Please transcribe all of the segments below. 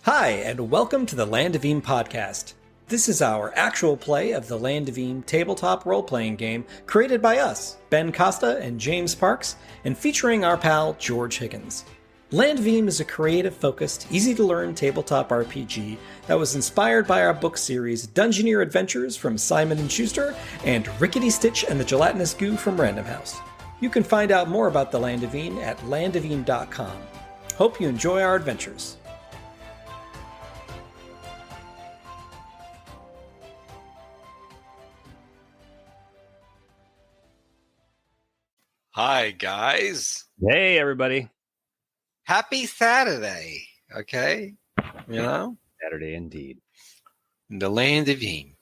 Hi, and welcome to the Land of Eem podcast. This is our actual play of the Land of Eem tabletop role-playing game created by us, Ben Costa and James Parks, and featuring our pal George Higgins. Land of Eem is a creative-focused, easy-to-learn tabletop RPG that was inspired by our book series Dungeoneer Adventures from Simon & Schuster and Rickety Stitch and the Gelatinous Goo from Random House. You can find out more about the Land of Eem at landofeem.com. Hope you enjoy our adventures. Hi, guys. Hey, everybody. Happy Saturday, okay? You know? Saturday indeed. In the Land of Eem.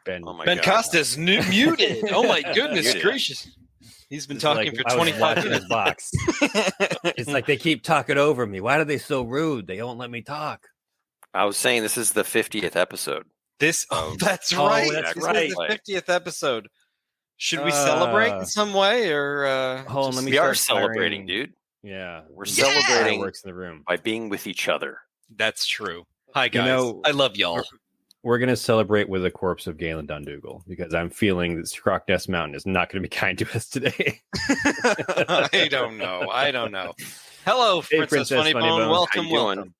Ben Costa's muted. Oh, my goodness gracious. He's been talking for 25 minutes. Box. It's like they keep talking over me. Why are they so rude? They won't let me talk. I was saying this is the 50th episode. That's right. That's this right. is the 50th episode. Should we celebrate in some way, or hold on, let me we are start celebrating, dude. Yeah, We're celebrating works in the room by being with each other. That's true. Hi, guys. You know, I love y'all. We're going to celebrate with the corpse of Galen Dundougal because I'm feeling that Scroknest Mountain is not going to be kind to us today. I don't know. Hello, Hey, Princess Princess Funnybone. Funnybone. Welcome. Doing?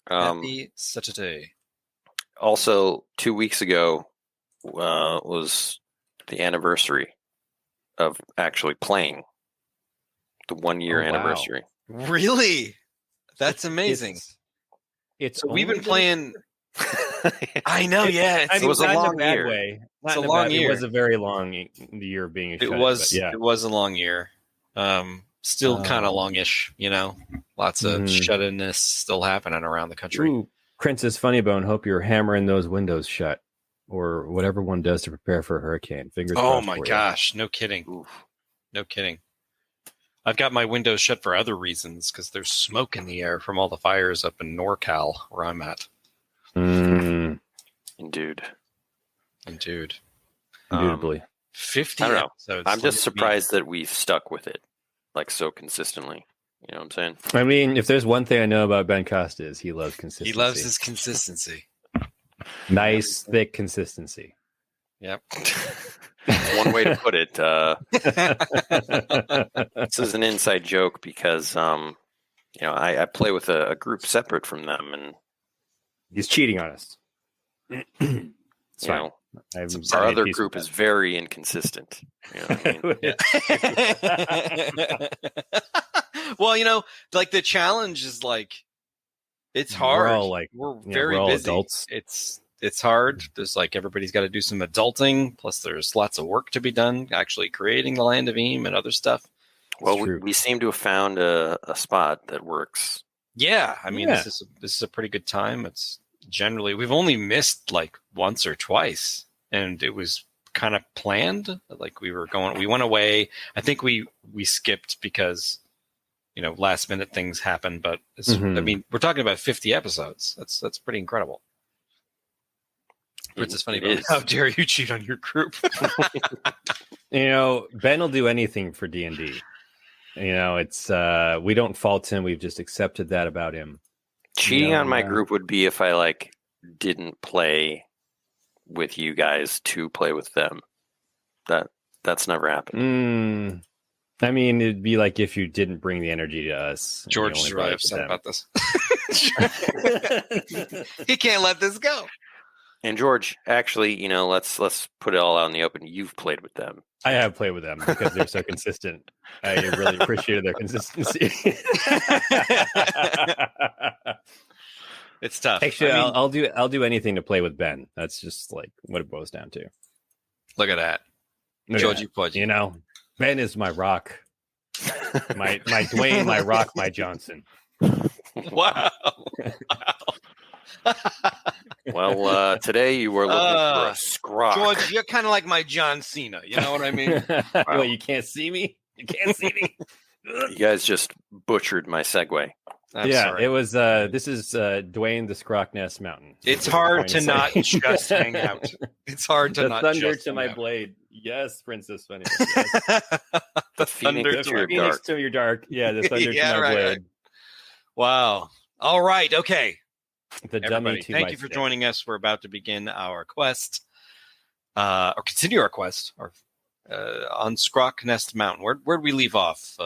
Happy such a day. Also, 2 weeks ago was the anniversary of actually playing. The 1 year Oh, wow. anniversary. Really? That's amazing. It's We've been only playing. I know, yeah. It was a not in long bad year. way. It's Not a in long bad- year. It was a very long year of being a It shut-in, was. but yeah. It was a long year. Still kind of longish. You know, lots of shut-inness still happening around the country. Ooh, Princess Funnybone, hope you're hammering those windows shut, or whatever one does to prepare for a hurricane. Fingers Oh crossed my for you. gosh! No kidding. No kidding. I've got my windows shut for other reasons because there's smoke in the air from all the fires up in NorCal where I'm at. Mm, Dude. Dude, indubitably. 50 I don't know. episodes. I'm just surprised that we've stuck with it like so consistently. You know what I'm saying? I mean, if there's one thing I know about Ben Costa is he loves consistency. He loves his consistency. nice, thick consistency. Yep. That's one way to put it. This is an inside joke because, I play with a group separate from them, and He's cheating on us. It's you fine. know, I'm our at other peace group with is very inconsistent. You know what I mean? Well, like the challenge is like it's hard. We're very we're all busy. adults. It's hard. There's like everybody's got to do some adulting. Plus, there's lots of work to be done actually creating the Land of Eem and other stuff. Well, true. we seem to have found a spot that works. Yeah, I mean Yeah. this is a pretty good time. It's generally we've only missed like once or twice, and it was kind of planned. Like we went away. I think we skipped because last minute things happen. But I mean, we're talking about 50 episodes. That's pretty incredible. Princess Funnybone, how dare you cheat on your group? Ben will do anything for D&D. It's we don't fault him. We've just accepted that about him. Cheating on my group would be if I didn't play with you guys to play with them. That's never happened. I mean, it'd be like if you didn't bring the energy to us. George is really upset about this. He can't let this go. And George, actually, let's put it all out in the open. You've played with them. I have played with them because they're so consistent. I really appreciated their consistency. It's tough. Actually, I'll do anything to play with Ben. That's just like what it boils down to. Look at that, Georgie Pudgy. Ben is my rock, my Dwayne, my rock, my Johnson. Wow. Well, today you were looking for a scrock. George, you're kind of like my John Cena. You know what I mean? Well, you can't see me. You can't see me. You guys just butchered my segue. I'm sorry. It was. This is Dwayne the Scroknest Mountain. It's hard to not just hang out. It's hard to the not thunder just to hang my out. blade. Yes, Princess Funny. Yes. The Phoenix Thunder to your Phoenix dark. to your dark. Yeah, the thunder Yeah, to my right, blade. right. Wow. All right. Okay. The dummy Everybody, to thank my you for stick. joining us. We're about to begin our quest, or continue our quest, on Scroknest Mountain. Where'd we leave off,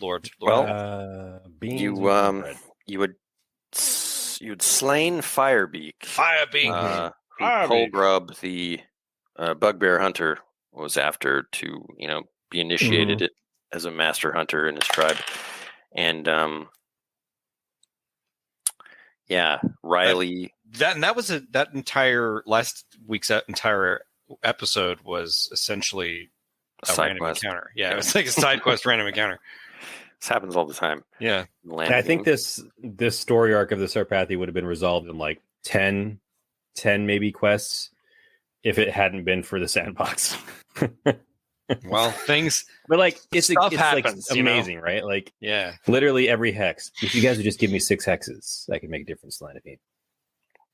Lord? Well, Beans You and bread. you'd slain Firebeak. Firebeak. Who Firebeak. Polgrub, the bugbear hunter, was after to be initiated it as a master hunter in his tribe, and Riley. That was that entire last week's entire episode was essentially a Side random quest. encounter. Yeah, it was like a side quest random encounter. This happens all the time. Yeah. in Land And I of think Eem. this story arc of the Sarpathy would have been resolved in like 10 maybe quests if it hadn't been for the sandbox. Well, things. But like it's Stuff like happens, you know? amazing, right? Like Yeah. literally every hex. If you guys would just give me 6 hexes, that could make a difference in Land of Eem.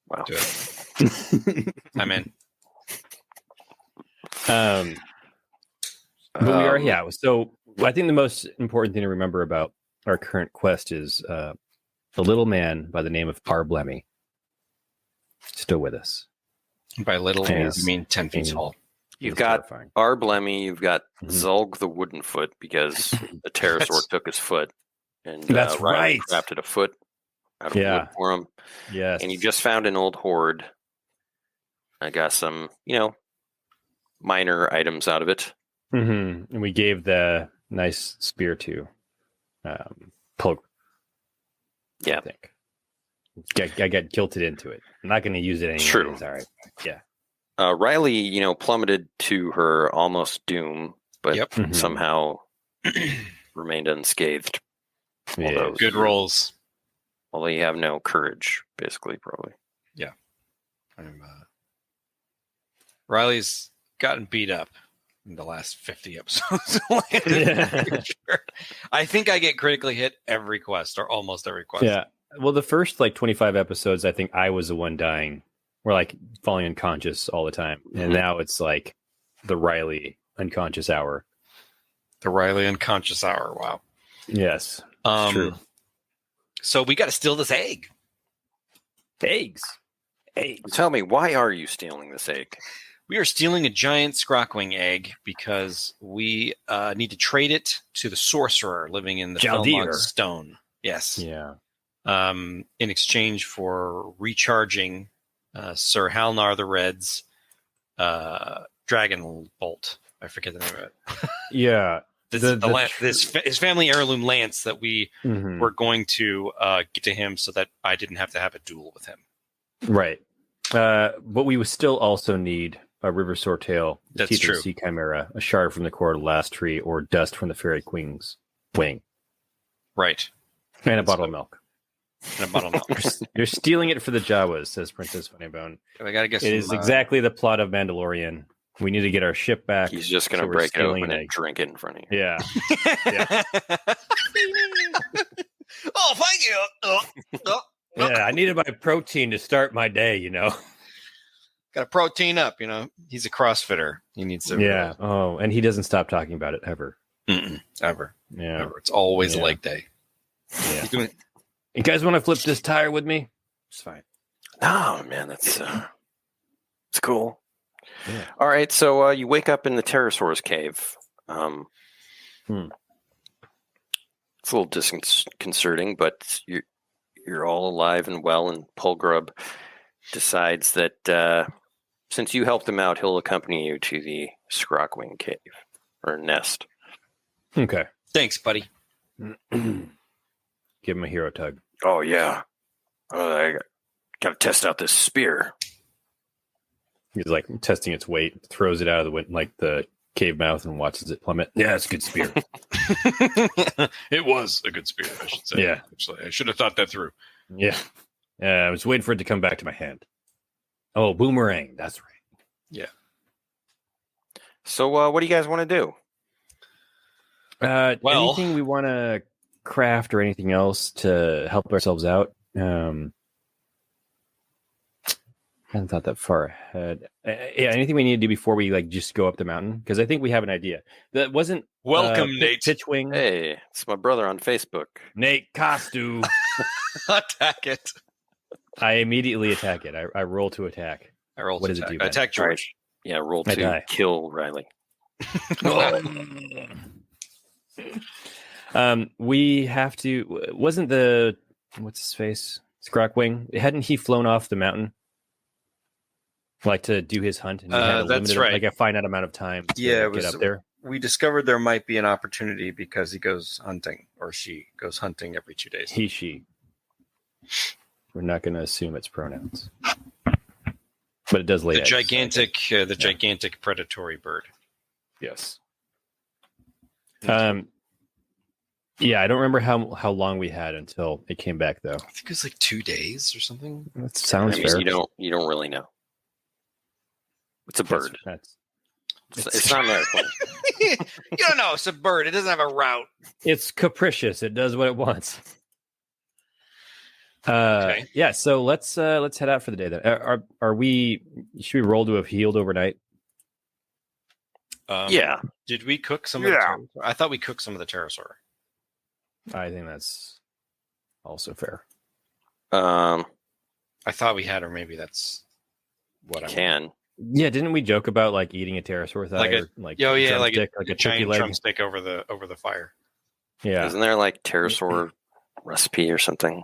Wow. Do it. I'm in. But we are, yeah. So I think the most important thing to remember about our current quest is a little man by the name of Arblemmy still with us. By little, Yes. you mean 10 feet Mm. tall. You've It's got terrifying. Arblemmy, you've got Mhm. Zulg the Wooden Foot because the pterosaur That's- took his foot, and That's Riley right. crafted a foot out of Yeah. wood for him. Yes. And you just found an old hoard. I got some, minor items out of it. And we gave the nice spear to Pulg. Yeah. I think. I got guilted into it. I'm not going to use it anymore. True. It's all right. Yeah. Riley, plummeted to her almost doom, but Yep. Mhm. somehow remained unscathed. Yeah. Although- Good rolls. Although you have no courage, basically, probably. Riley's gotten beat up in the last 50 episodes. I think I get critically hit every quest or almost every quest. Yeah. Well, the first like 25 episodes, I think I was the one dying. We're like falling unconscious all the time. And Mhm. now it's like the Riley unconscious hour. The Riley unconscious hour. Wow. Yes. true. So we got to steal this egg. Eggs. Tell me, why are you stealing this egg? We are stealing a giant Scrockwing egg because we need to trade it to the sorcerer living in the Jaldir. Felmont Stone. Yes. Yeah. In exchange for recharging Sir Halnar the Red's dragon bolt. I forget the name of it. Yeah. His family heirloom lance that we Mhm. were going to get to him so that I didn't have to have a duel with him. Right. But we would still also need a river swordtail, That's teeth of the true. sea chimera, a shard from the core of the last tree, or dust from the fairy queen's wing, Right. and a bottle of milk. And a bottle of milk. You're stealing it for the Jawas, says Princess Funnybone. I gotta get It is exactly the plot of Mandalorian. We need to get our ship back. He's just going so to we're break it stealing open an and egg. drink it in front of you. Yeah. Oh, thank you. Yeah, I needed my protein to start my day, Got to protein up, He's a CrossFitter. He needs to. Yeah. Oh, and he doesn't stop talking about it ever. Ever. Yeah. Ever. It's always a Yeah. leg day. Yeah. He's doing. You guys want to flip this tire with me? It's fine. Oh, man, that's it's cool. Yeah. All right, so you wake up in the pterosaur's cave. It's a little disconcerting, but you're all alive and well, and Polgrub decides that since you helped him out, he'll accompany you to the Scrockwing cave, or nest. Okay. Thanks, buddy. Give him a hero tug. Oh, yeah. I got to test out this spear. He's like testing its weight, throws it out of the wind, like the cave mouth, and watches it plummet. Yeah, it's a good spear. It was a good spear, I should say. Yeah. Actually, I should have thought that through. Yeah. I was waiting for it to come back to my hand. Oh, boomerang. That's right. So what do you guys want to do? Well- Anything we want to craft or anything else to help ourselves out? I hadn't thought that far ahead. Yeah, anything we need to do before we like just go up the mountain? Because I think we have an idea. That wasn't Welcome, Nate. Pitchwing. Hey, it's my brother on Facebook. Nate Costa. Attack it. I immediately attack it. I roll to attack. I roll What to does it attack. do, I Ben? attack George. Yeah, roll I to die. kill Riley. We have to. Wasn't the what's his face Scrockwing? Hadn't he flown off the mountain, like to do his hunt? And he had a That's limited, right. like a finite amount of time. To Yeah, it get was- up there. We discovered there might be an opportunity because he goes hunting, or she goes hunting every 2 days. He, she. We're not going to assume it's pronouns, but it does lay The eggs, so- gigantic predatory bird. Yes. Yeah, I don't remember how long we had until it came back though. I think it was like 2 days or something. That sounds I mean, fair. you don't really know. It's a bird. That's It's not an airplane. You don't know. It's a bird. It doesn't have a route. it's capricious. It does what it wants. Okay. Yeah. So let's head out for the day then. Are we? Should we roll to have healed overnight? Yeah. Did we cook some of the pterosaur? I thought we cooked some of the pterosaur. I think that's also fair. Um, I thought we had, or maybe that's what I can. Yeah, didn't we joke about like eating a pterosaur thigh, Like a- or, like Oh yeah, like drumstick, a turkey giant leg? drumstick over the fire. Yeah, Isn't there like pterosaur recipe or something?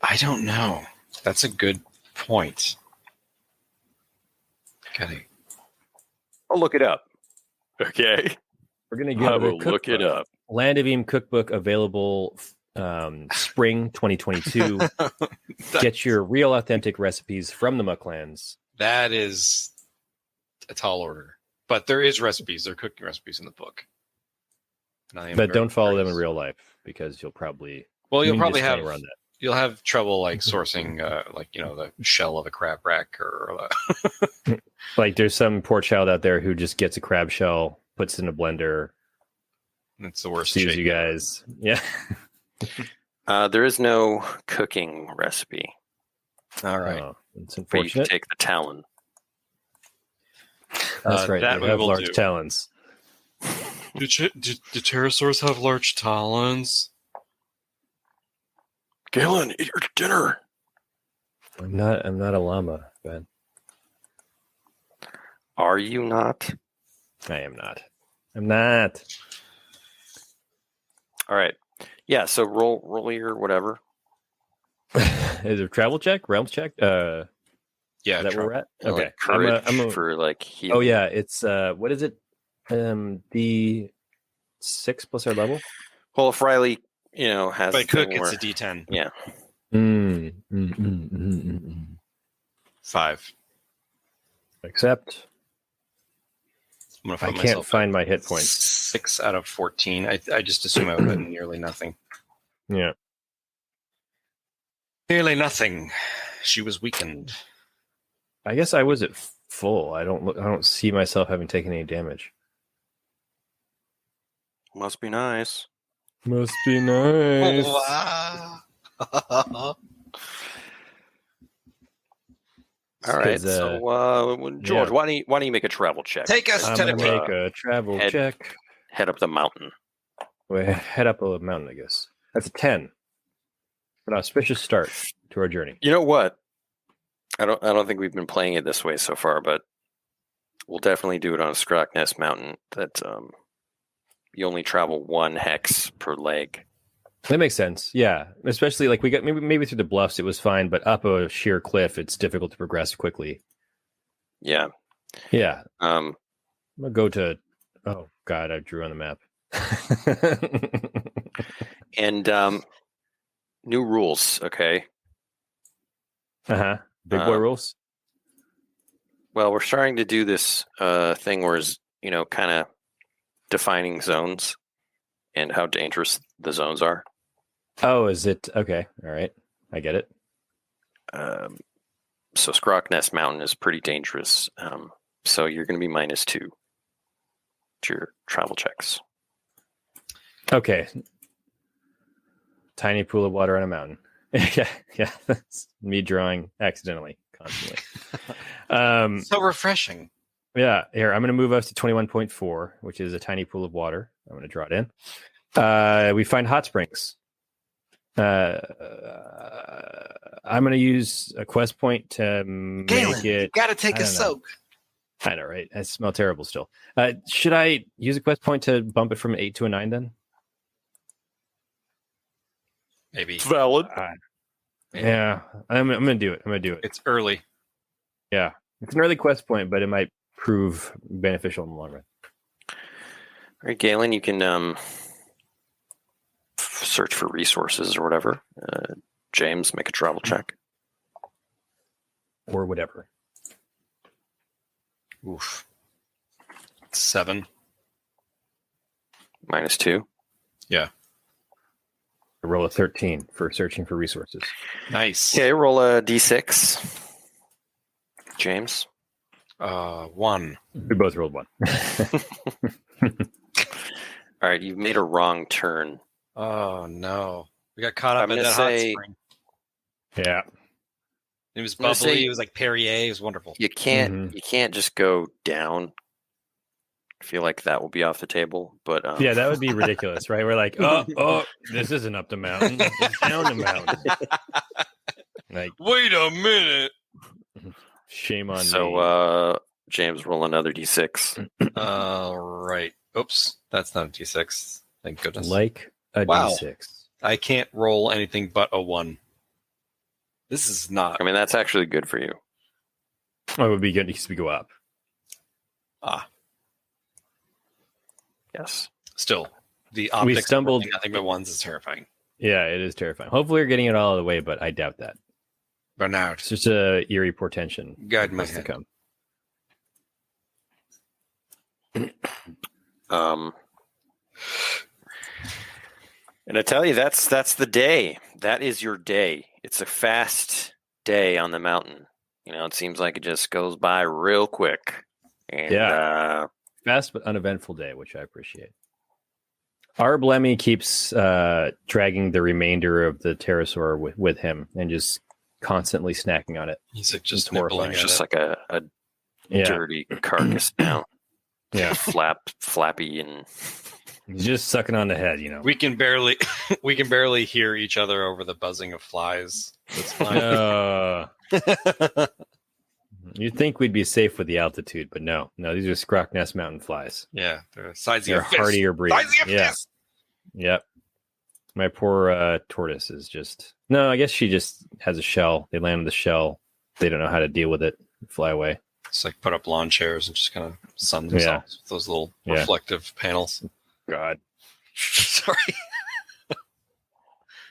I don't know. That's a good point. Got it. I'll look it up. Okay. we're gonna I get will look it up. Land of Eem cookbook available spring 2022. Get your real authentic recipes from the Mucklands. That is a tall order, but there is recipes. There are cooking recipes in the book. And I am But very don't follow them in curious. real life because you'll probably You'll need probably to have stay around that. you'll have trouble like sourcing the shell of a crab rack or Like there's some poor child out there who just gets a crab shell, puts it in a blender, it's the worst sees shake. you guys. Yeah. There is no cooking recipe, All right. Oh, it's but you can unfortunate. take the talon. That's right. that They we have will large do. talons. Do pterosaurs have large talons? Galen, eat your dinner. I'm not a llama, Ben. Are you not? I am not. I'm not. All right. Yeah. So roll your whatever. Is it a travel check? Realms check? Yeah. Is that where we're at? Okay. Like courage I'm a- for like healing. Oh yeah, it's what is it? The 6 plus our level. Well, if Riley, has By the cook, thing it's where- a D10. yeah. 5. Except I'm gonna I find can't myself find my hit points. 6 out of 14. I just assume I would have nearly nothing. Yeah. Nearly nothing. She was weakened. I guess I was at full. I don't see myself having taken any damage. Must be nice. Must be nice. All right. 'Cause, So, George, yeah. why don't you make a travel check? Take us I'm to the gonna peak. make a travel head- check. Head up the mountain. We head up a mountain, I guess. That's a 10. An auspicious start to our journey. You know what? I don't think we've been playing it this way so far, but we'll definitely do it on Scroknest Mountain. That you only travel 1 hex per leg. That makes sense. Yeah, especially like we got maybe through the bluffs it was fine, but up a sheer cliff it's difficult to progress quickly. Yeah. Yeah, Um. I'm gonna go to. Oh God, I drew on the map. And new rules. Okay. Big boy Um, rules. Well, we're starting to do this thing where, kind of defining zones and how dangerous the zones are. Oh, is it okay? All right, I get it. So Scroknest Mountain is pretty dangerous. So you're going to be -2 to your travel checks. Okay. Tiny pool of water on a mountain. yeah. That's me drawing accidentally. constantly. So refreshing. Yeah, here, I'm going to move us to 21.4, which is a tiny pool of water. I'm going to draw it in. We find hot springs. I'm going to use a quest point to make Galen, you it... gotta take a soak. I know, right? I smell terrible still. Should I use a quest point to bump it from 8 to a 9 then? Maybe. It's valid. Yeah, I'm going to do it. It's early. Yeah, it's an early quest point, but it might prove beneficial in the long run. All right, Galen, you can search for resources or whatever. James, make a travel check. Or whatever. Oof. 7. -2. Yeah. I roll a 13 for searching for resources. Nice. Okay, roll a d6. James. 1. We both rolled 1. All right, you've made a wrong turn. Oh no. We got caught up I'm in gonna that say- hot spring. Yeah. It was I'm gonna bubbly. say- It was like Perrier. It was wonderful. You can't Mhm. you can't just go down. I feel like that will be off the table, but Yeah, that would be ridiculous, right? We're like, oh, this isn't up the mountain. It's down the mountain. Like, Wait a minute. shame on me. so James, roll another d6. All right. Oops. That's not a D6. Thank goodness. Like a Wow. D6. I can't roll anything but a 1. This is not. I mean, that's actually good for you. Oh, it would be good because we go up. Yes. Still, the optics of stumbled- rolling nothing but 1s is terrifying. Yeah, it is terrifying. Hopefully, we're getting it all out of the way, but I doubt that. Bernard, It's just a eerie portension. guide my What's to head. come. And I tell you, that's the day. That is your day. It's a fast day on the mountain. You know, it seems like it just goes by real quick. And Fast but uneventful day, which I appreciate. Arblemmy keeps dragging the remainder of the pterosaur with him and just constantly snacking on it. He's like just It's horrifying. nibbling it's at just it. like a Yeah, dirty carcass now. yeah. Flappy and He's just sucking on the head, you know. We can barely hear each other over the buzzing of flies. It's fine. You'd think we'd be safe with the altitude, but no, these are Scroknest Mountain flies. Yeah, they're size of They're your fist. hardier breed. Size of your Yeah. fist. Yep. My poor tortoise is just no. I guess she just has a shell. They land on the shell. They don't know how to deal with it. Fly away. It's like put up lawn chairs and just kind of sun themselves with those little Yeah. reflective panels. God. Sorry.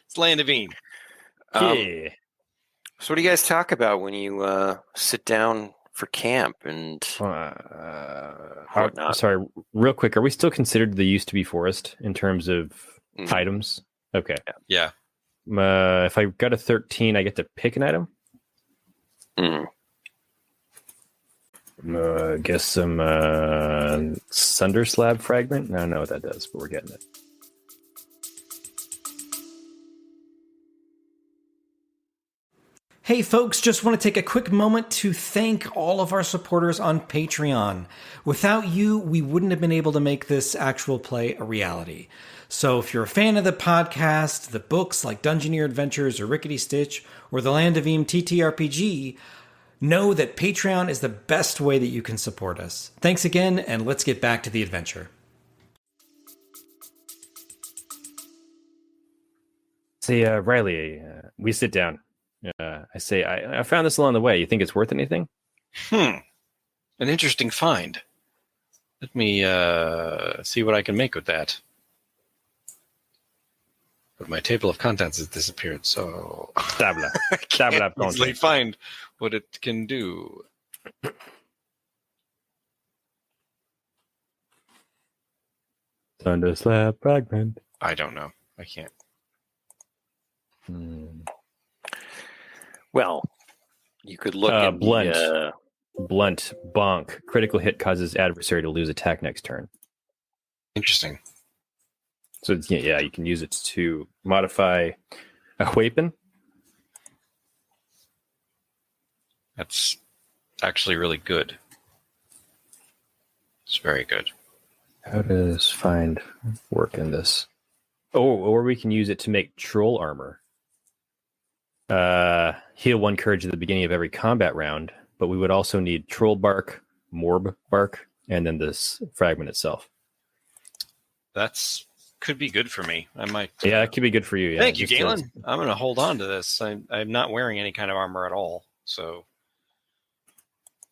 It's Land of Eem. Yeah. So what do you guys talk about when you sit down for camp and whatnot? Sorry, real quick. Are we still considered the used to be forest in terms of Mm. items? Okay. Yeah. If I got a 13, I get to pick an item. Mm. Guess some Sunder slab fragment. I don't know what that does, but we're getting it. Hey folks, just want to take a quick moment to thank all of our supporters on Patreon. Without you, we wouldn't have been able to make this actual play a reality. So if you're a fan of the podcast, the books like Dungeoneer Adventures or Rickety Stitch, or the Land of Eem TTRPG, know that Patreon is the best way that you can support us. Thanks again, and let's get back to the adventure. Say, Riley, we sit down. I say, I found this along the way. You think it's worth anything? An interesting find. Let me see what I can make with that. But my table of contents has disappeared, so Tabla. I can't Tabla easily content. find what it can do. Sunder slab fragment. I don't know. I can't. Well, you could look at blunt. the, Blunt. Bonk. Critical hit causes adversary to lose attack next turn. Interesting. So yeah, you can use it to modify a weapon. That's actually really good. It's very good. How does find work in this? Oh, or we can use it to make troll armor. Heal 1 courage at the beginning of every combat round, but we would also need troll bark, morb bark, and then this fragment itself. That's could be good for me. I might. Yeah, it could be good for you. Yeah. Thank you, Galen. I'm going to hold on to this. I'm not wearing any kind of armor at all, so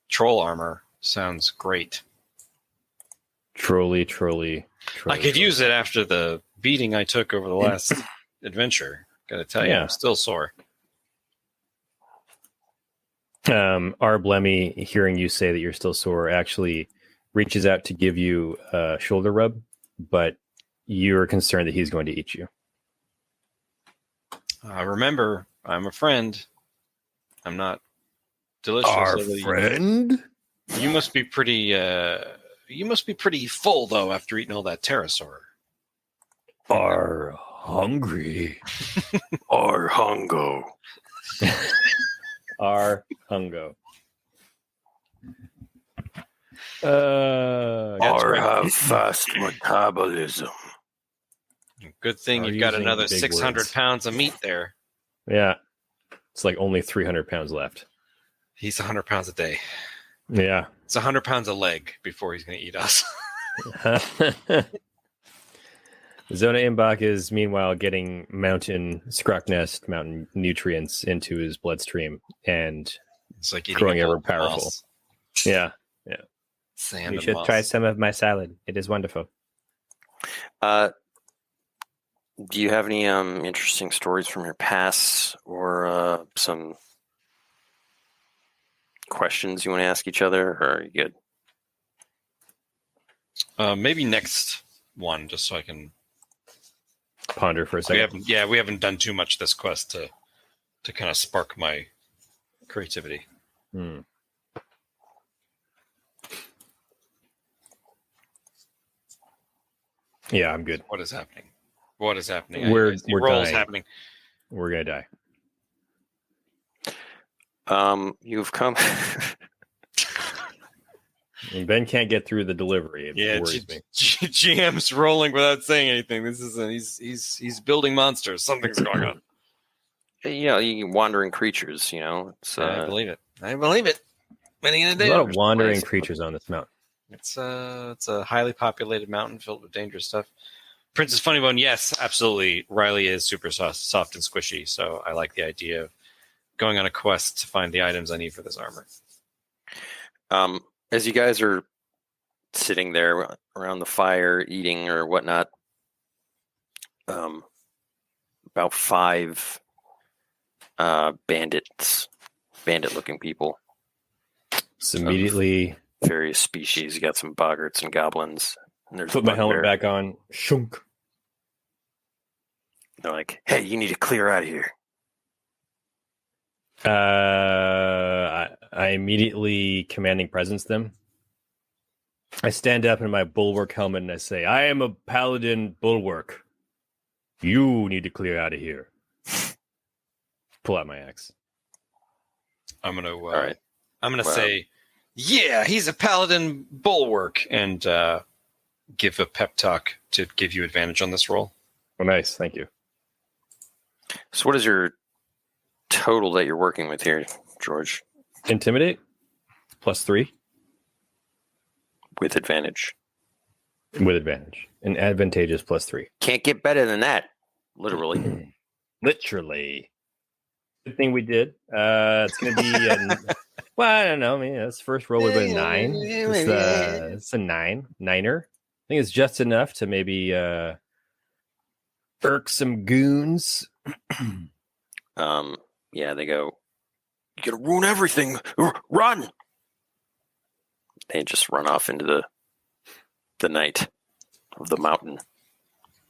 troll armor sounds great. Trolley. I could use it after the beating I took over the last adventure. Gotta tell you, I'm still sore. Arblemmy, hearing you say that you're still sore, actually reaches out to give you a shoulder rub, but you're concerned that he's going to eat you. Remember, I'm a friend. I'm not delicious. Our friend? You must be pretty. You must be pretty full though after eating all that pterosaur. Are hungry. Our hungo. Our hungo. Or have fast metabolism. Good thing you've got another 600 pounds of meat there. Yeah. It's like only 300 pounds left. He's 100 pounds a day. Yeah. It's 100 pounds a leg before he's going to eat us. Zona Imbach is meanwhile getting Scroknest Mountain nutrients into his bloodstream and it's like growing ever powerful. Moss. Yeah. Sand you should try some of my salad. It is wonderful. Do you have any interesting stories from your past or some questions you want to ask each other, or are you good? Maybe next one, just so I can ponder for a second. We haven't done too much this quest to kind of spark my creativity. Yeah, I'm good. What is happening? We're dying. Happening. We're gonna die. You've come. And Ben can't get through the delivery. It worries me. GM's rolling without saying anything. This is he's building monsters. Something's going on. You wandering creatures. It's, I believe it. Many in a day. There's a lot of wandering creatures on this mountain. It's a highly populated mountain filled with dangerous stuff. Princess Funnybone, yes, absolutely. Riley is super soft and squishy, so I like the idea of going on a quest to find the items I need for this armor. As you guys are sitting there around the fire, eating or whatnot, about 5 bandit-looking people. It's immediately various species. You got some boggarts and goblins. And there's put my helmet back on. Shunk. They're like, "Hey, you need to clear out of here." I immediately commanding presence them. I stand up in my bulwark helmet and I say, "I am a paladin bulwark. You need to clear out of here." Pull out my axe. I'm gonna say, "Yeah, he's a paladin bulwark," and give a pep talk to give you advantage on this roll. Oh, nice, thank you. So, what is your total that you're working with here, George? Intimidate +3 with advantage. With advantage, and advantageous +3. Can't get better than that. Literally. Literally. Good thing we did. It's going to be. Well, I don't know. I mean, this first roll would have been 9. It's a 9er. I think it's just enough to maybe irk some goons. Yeah, they go, "You gotta ruin everything. Run!" They just run off into the night of the mountain.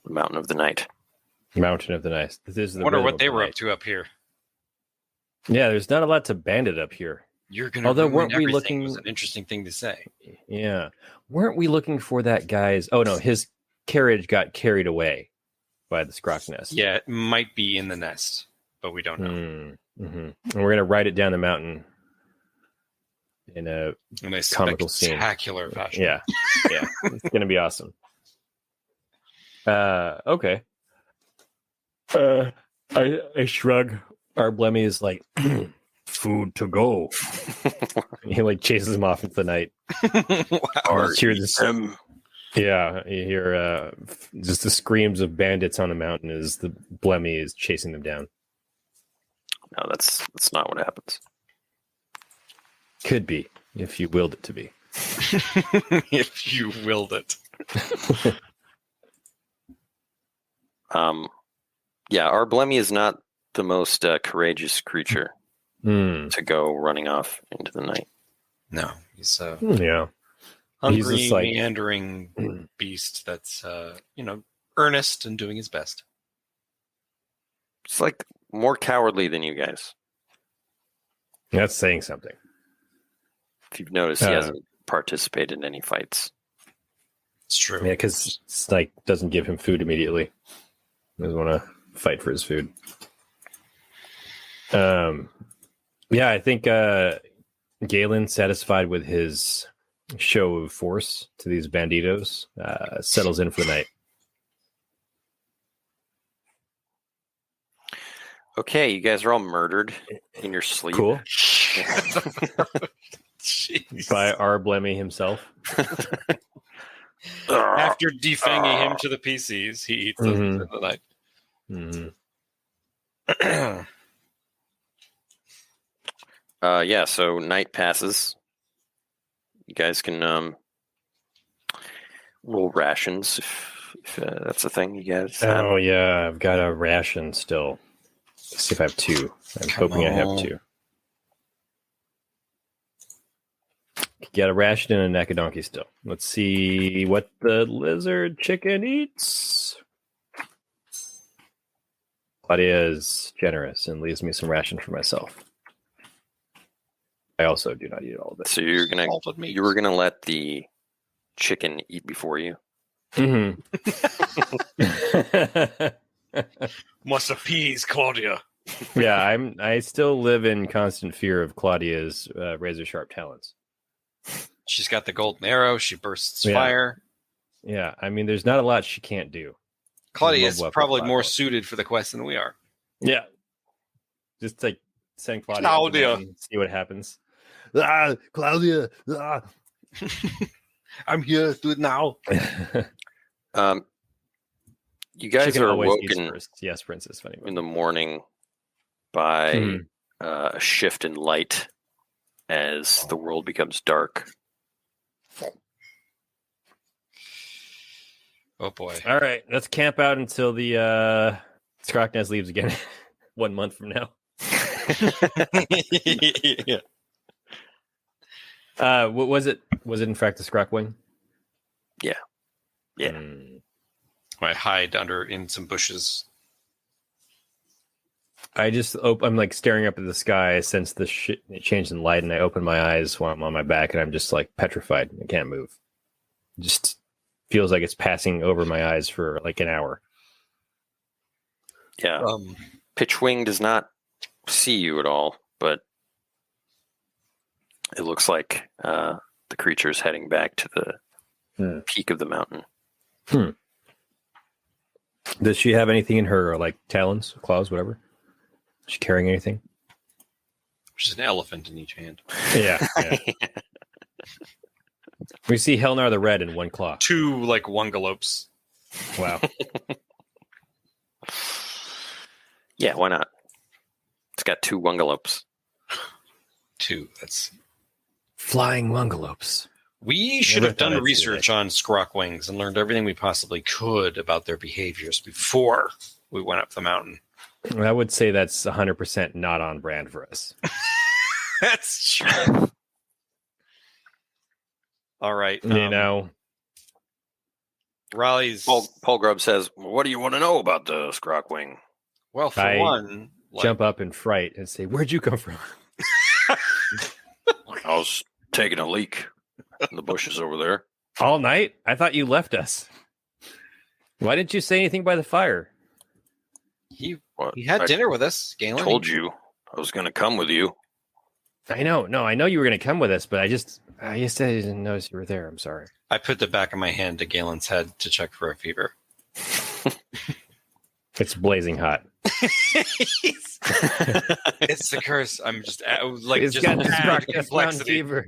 The mountain of the night. Mountain of the night. This is the wonder what they were up to up here. Yeah, there's not a lot to bandit up here. You're gonna. Although weren't we looking? Was an interesting thing to say. Yeah, weren't we looking for that guy's? Oh no, his carriage got carried away by the Scroknest. Yeah, it might be in the nest, but we don't know. Mm-hmm. And we're gonna ride it down the mountain in a In a comical scene. spectacular fashion. Yeah, yeah, it's gonna be awesome. Okay. I shrug. Arblemmy is like, food to go. He like chases him off into the night. Wow. You hear this, yeah, you hear just the screams of bandits on the mountain as the Blemmy is chasing them down. No, that's not what happens. Could be, if you willed it to be. If you willed it. Yeah, our Blemmy is not the most courageous creature to go running off into the night. No, he's a Yeah. hungry, just like- meandering beast that's, earnest and doing his best. It's like more cowardly than you guys. That's saying something. If you've noticed, he hasn't participated in any fights. It's true. Yeah, because Snike doesn't give him food immediately. He doesn't want to fight for his food. Yeah, I think Galen, satisfied with his show of force to these banditos, settles in for the night. Okay, you guys are all murdered in your sleep. Cool. Jeez. By Arblemmy himself. After defanging him to the PCs, he eats them in the night. Mm-hmm. Yeah, so night passes. You guys can roll rations if that's a thing you guys have. Oh, yeah, I've got a ration still. Let's see if I have two. I'm hoping I have two. Get a ration and a neck of donkey still. Let's see what the lizard chicken eats. Claudia is generous and leaves me some ration for myself. I also do not eat all of it. So you were gonna let the chicken eat before you. Mm-hmm. Must appease Claudia. Yeah, I still live in constant fear of Claudia's razor sharp talons. She's got the golden arrow. She bursts Yeah. fire. Yeah, I mean, there's not a lot she can't do. Claudia love is weapon probably more fireballs. suited for the quest than we are. Yeah, just like send Claudia, Claudia. and see what happens. Ah, Claudia. Ah. I'm here. Do it now. You guys Chicken are always eats awoken first. Yes, Princess. Funny. in the morning by a shift in light as the world becomes dark. Oh boy. All right, let's camp out until the Scroknest leaves again. 1 month from now. Yeah. What was it? Was it in fact the Scrockwing? Yeah. I hide in some bushes. I just I'm like staring up at the sky. I sense the change in light, and I open my eyes while I'm on my back, and I'm just like petrified. I can't move. It just feels like it's passing over my eyes for like an hour. Yeah. Pitchwing does not see you at all, but it looks like the creature's heading back to the peak of the mountain. Does she have anything in her, like talons, claws, whatever? Is she carrying anything? She's an elephant in each hand. Yeah. We see Helnar the Red in one claw. 2 like wungalopes. Wow. Yeah, why not? It's got 2 wungalopes. 2. That's. Flying Mungalopes. We should Never have done thought I'd see research on Scrockwings and learned everything we possibly could about their behaviors before we went up the mountain. I would say that's 100% not on brand for us. That's true. All right. You know, Raleigh's. Paul Grubb says, "What do you want to know about the Scrockwing?" Well, for I one, jump up in fright and say, "Where'd you come from?" I was taking a leak in the bushes over there. All night? I thought you left us. Why didn't you say anything by the fire? He What? had I dinner with us, Galen. told you I was going to come with you. I know. No, I know you were going to come with us, but I didn't notice you were there. I'm sorry. I put the back of my hand to Galen's head to check for a fever. It's blazing hot. It's the curse. I'm just like He's just got the add Scroknest Mountain complexity. fever.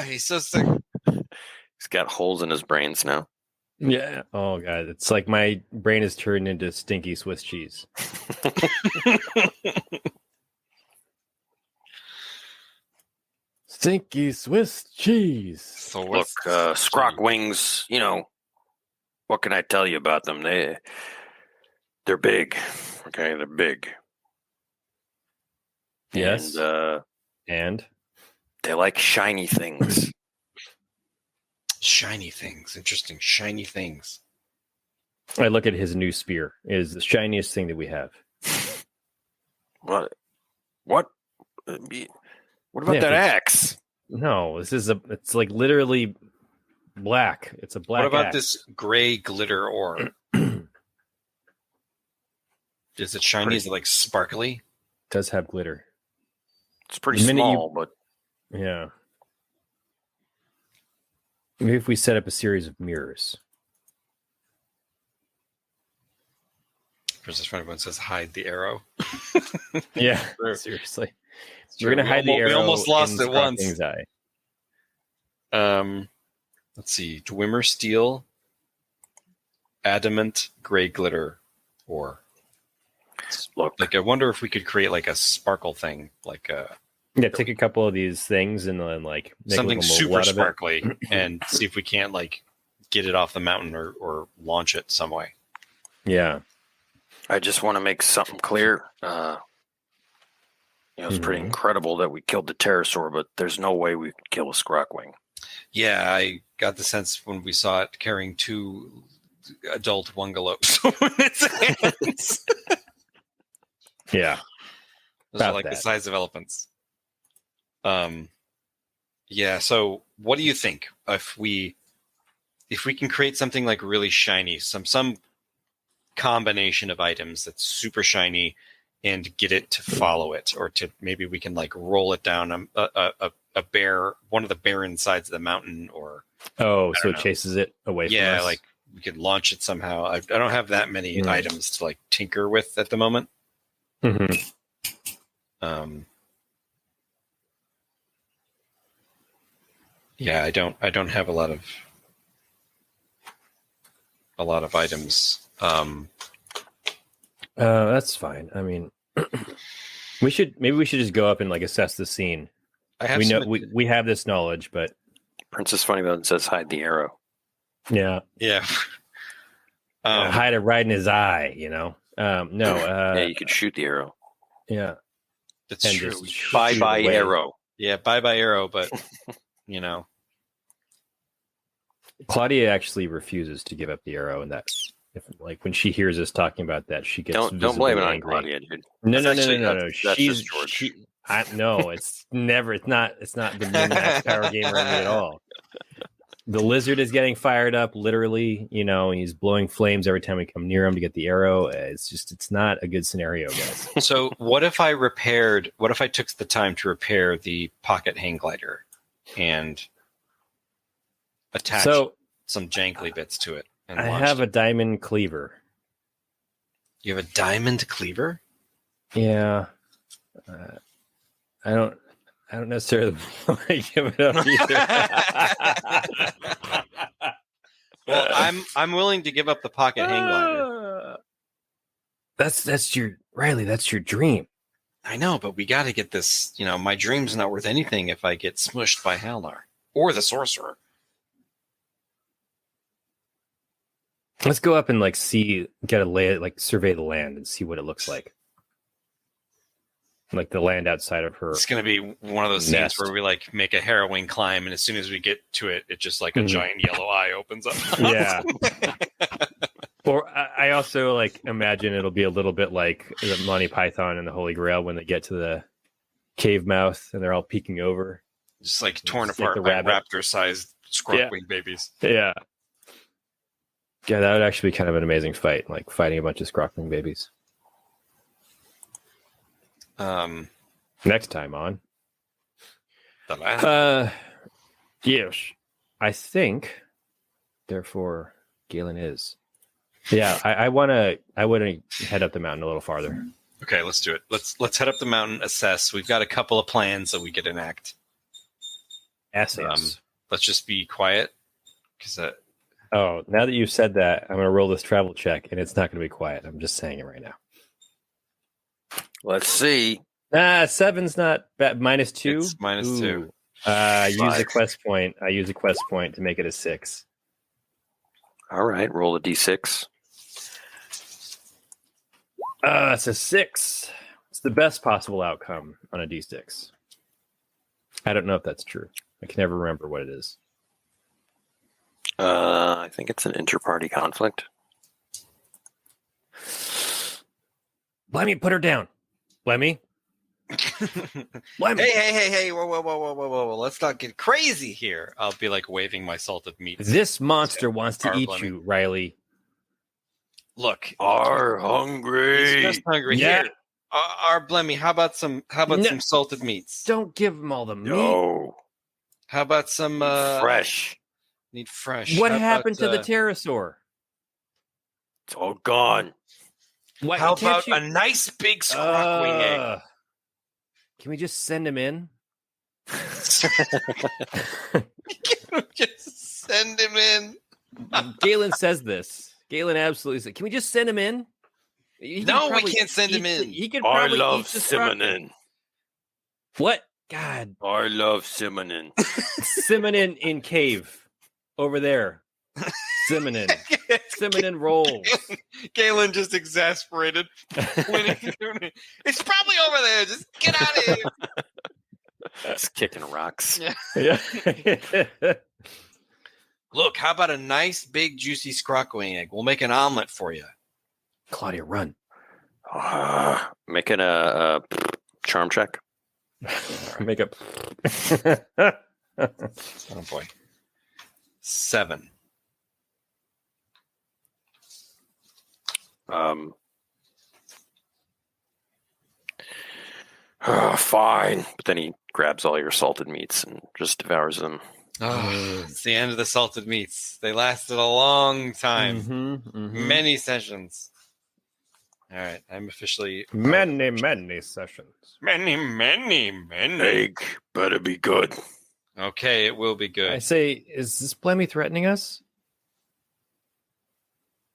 He's so sick. He's got holes in his brains now. Yeah. Oh god, it's like my brain is turned into stinky Swiss cheese. Stinky Swiss cheese. So Look, what's Scrockwings, what can I tell you about them? They're big. Okay, they're big. Yes. And And they like shiny things. shiny things? Interesting. Shiny things. I look at his new spear. It is the shiniest thing that we have. What? What? What about Yeah, that it's- axe? No, it's like literally black. It's a black What about axe. this gray glitter ore? Is it shiny? Is it like sparkly? It does have glitter. It's pretty The minute you- small, but Yeah. Maybe if we set up a series of mirrors. Princess Friend says hide the arrow. Yeah, True. seriously. It's We're true. gonna hide the We arrow. almost lost in it once. Scrockwing's eye. Let's see. Dwemer steel, adamant gray glitter ore. look, Like, I wonder if we could create like a sparkle thing, like Yeah, take a couple of these things and then like make something a little super out of it. sparkly, and see if we can't like get it off the mountain or launch it some way. Yeah. I just want to make something clear. It's pretty Mhm. incredible that we killed the pterosaur, but there's no way we could kill a Scrockwing. Yeah, I got the sense when we saw it carrying 2 adult wungalows in its hands. Yeah. Those are About like the that. size of elephants. Yeah. So, what do you think if we can create something like really shiny, some combination of items that's super shiny, and get it to follow it, or to maybe we can like roll it down a bear, one of the barren sides of the mountain, or Oh, so don't it know. chases it away from yeah, us. like we could launch it somehow. I don't have that many items to like tinker with at the moment. Mhm. Yeah, I don't have a lot of items. That's fine. I mean, we should just go up and like assess the scene. I have We know some- we have this knowledge, but Princess Funny Bone says hide the arrow. yeah, yeah. hide it right in his eye. No, Yeah, you could shoot the arrow. yeah. That's and true. just We shoot could- Bye it bye away. arrow. Yeah, bye arrow, but Claudia actually refuses to give up the arrow, and that's like when she hears us talking about that, she gets Don't blame visibly it on angry. Claudia, dude. No, That's no, actually- no. that's She's just George. no, it's never. It's not the min-max power gamer in me at all. The lizard is getting fired up, literally. He's blowing flames every time we come near him to get the arrow. It's not a good scenario, guys. So what if I took the time to repair the pocket hang glider and attach some jankly bits to it? And I launched have it? a diamond cleaver. You have a diamond cleaver? Yeah, I don't necessarily want to give it up either. Well, I'm willing to give up the pocket hang glider. That's your Riley. That's your dream. I know, but we got to get this. My dream's not worth anything if I get smushed by Halnar or the sorcerer. Let's go up and like survey the land and see what it looks like. Like the land outside of her. It's going to be one of those scenes Nest. where we like make a harrowing climb, and as soon as we get to it, it just like a Mhm. giant yellow eye opens up. Yeah. Or I also like imagine it'll be a little bit like the Monty Python and the Holy Grail when they get to the cave mouth and they're all peeking over. Just like torn Just like apart the by rabbit. raptor-sized Scrockwing babies. Yeah. Yeah, that would actually be kind of an amazing fight, like fighting a bunch of Scrockwing babies. Next time on The land. Yes. I think, therefore, Galen is. Yeah, I want to head up the mountain a little farther. Okay, let's do it. Let's head up the mountain, assess. We've got a couple of plans that we could enact. Assets. Let's just be quiet. Because now that you've said that, I'm going to roll this travel check, and it's not going to be quiet. I'm just saying it right now. Let's see. 7's not bad. -2? It's -2. I use a quest point. I use a quest point to make it a 6. All right, roll a d6. It's a 6. It's the best possible outcome on a d6. I don't know if that's true. I can never remember what it is. I think it's an inter-party conflict. Lemmy, put her down. Lemmy. Lemmy. Hey! Whoa! Let's not get crazy here. I'll be like waving my salted meat. This monster wants to eat Arblemmy. you, Riley. Look, Are he's hungry. just hungry. Yeah. Here, Arblemmy, how about some salted meats? Don't give him all the meat. No. How about some Fresh. Need fresh. What How happened about, to the pterosaur? It's all gone. What, How can't about you- a nice big Scrockwing egg? Can we just send him in? Just send him in. Galen says this. Galen absolutely says, can we just send him in? No, we can't send him in. He could I probably love eat the Scrockwing. Simonin. What? God. I love Simonin. Simonin in cave. Over there. Simonin. Simonin rolls. Galen just exasperated. It's probably over there. Just get out of here. It's kicking rocks. Yeah. Look, how about a nice big juicy Scrockwing egg? We'll make an omelet for you. Claudia, run. Making a charm check. Make up. Oh boy. 7. Fine. But then he grabs all your salted meats and just devours them. Oh, it's the end of the salted meats. They lasted a long time. Many sessions. All right, I'm officially Many sessions. many. Egg better be good. Okay, it will be good. I say, is this Blemmy threatening us?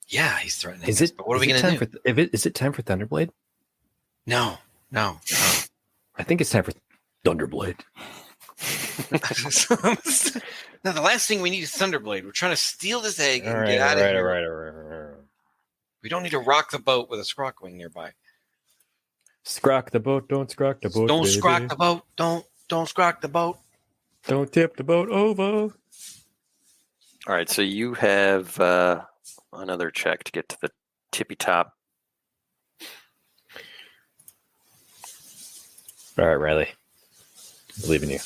Yeah, he's threatening. Is us, it? But what are we going to do? Is it time for Thunderblade? No. I think it's time for Thunderblade. No, the last thing we need is Thunderblade. We're trying to steal this egg and All right, get out of here. all right. We don't need to rock the boat with a Scrockwing nearby. Scrock the boat, don't scrock the boat. Don't baby. scrock the boat. Don't scrock the boat. Don't tip the boat over. All right, so you have another check to get to the tippy top. All right, Riley. I believe in you.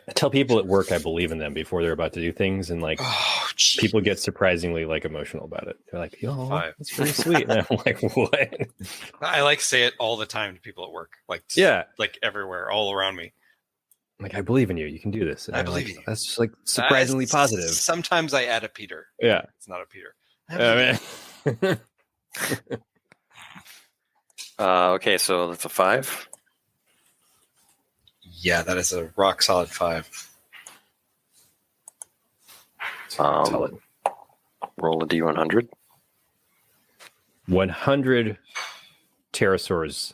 I tell people at work I believe in them before they're about to do things, and like people get surprisingly like emotional about it. They're like, "Yo, 5. that's pretty sweet." And I'm like, "What?" I like say it all the time to people at work, like Yeah, like everywhere, all around me. like I believe in you. You can do this. And I they're believe like, you. That's just like surprisingly positive. Sometimes I add a Peter. Yeah. It's not a Peter. Okay, so that's a 5. Yeah, that is a rock solid 5. Solid. Roll a d100. 100 pterosaurs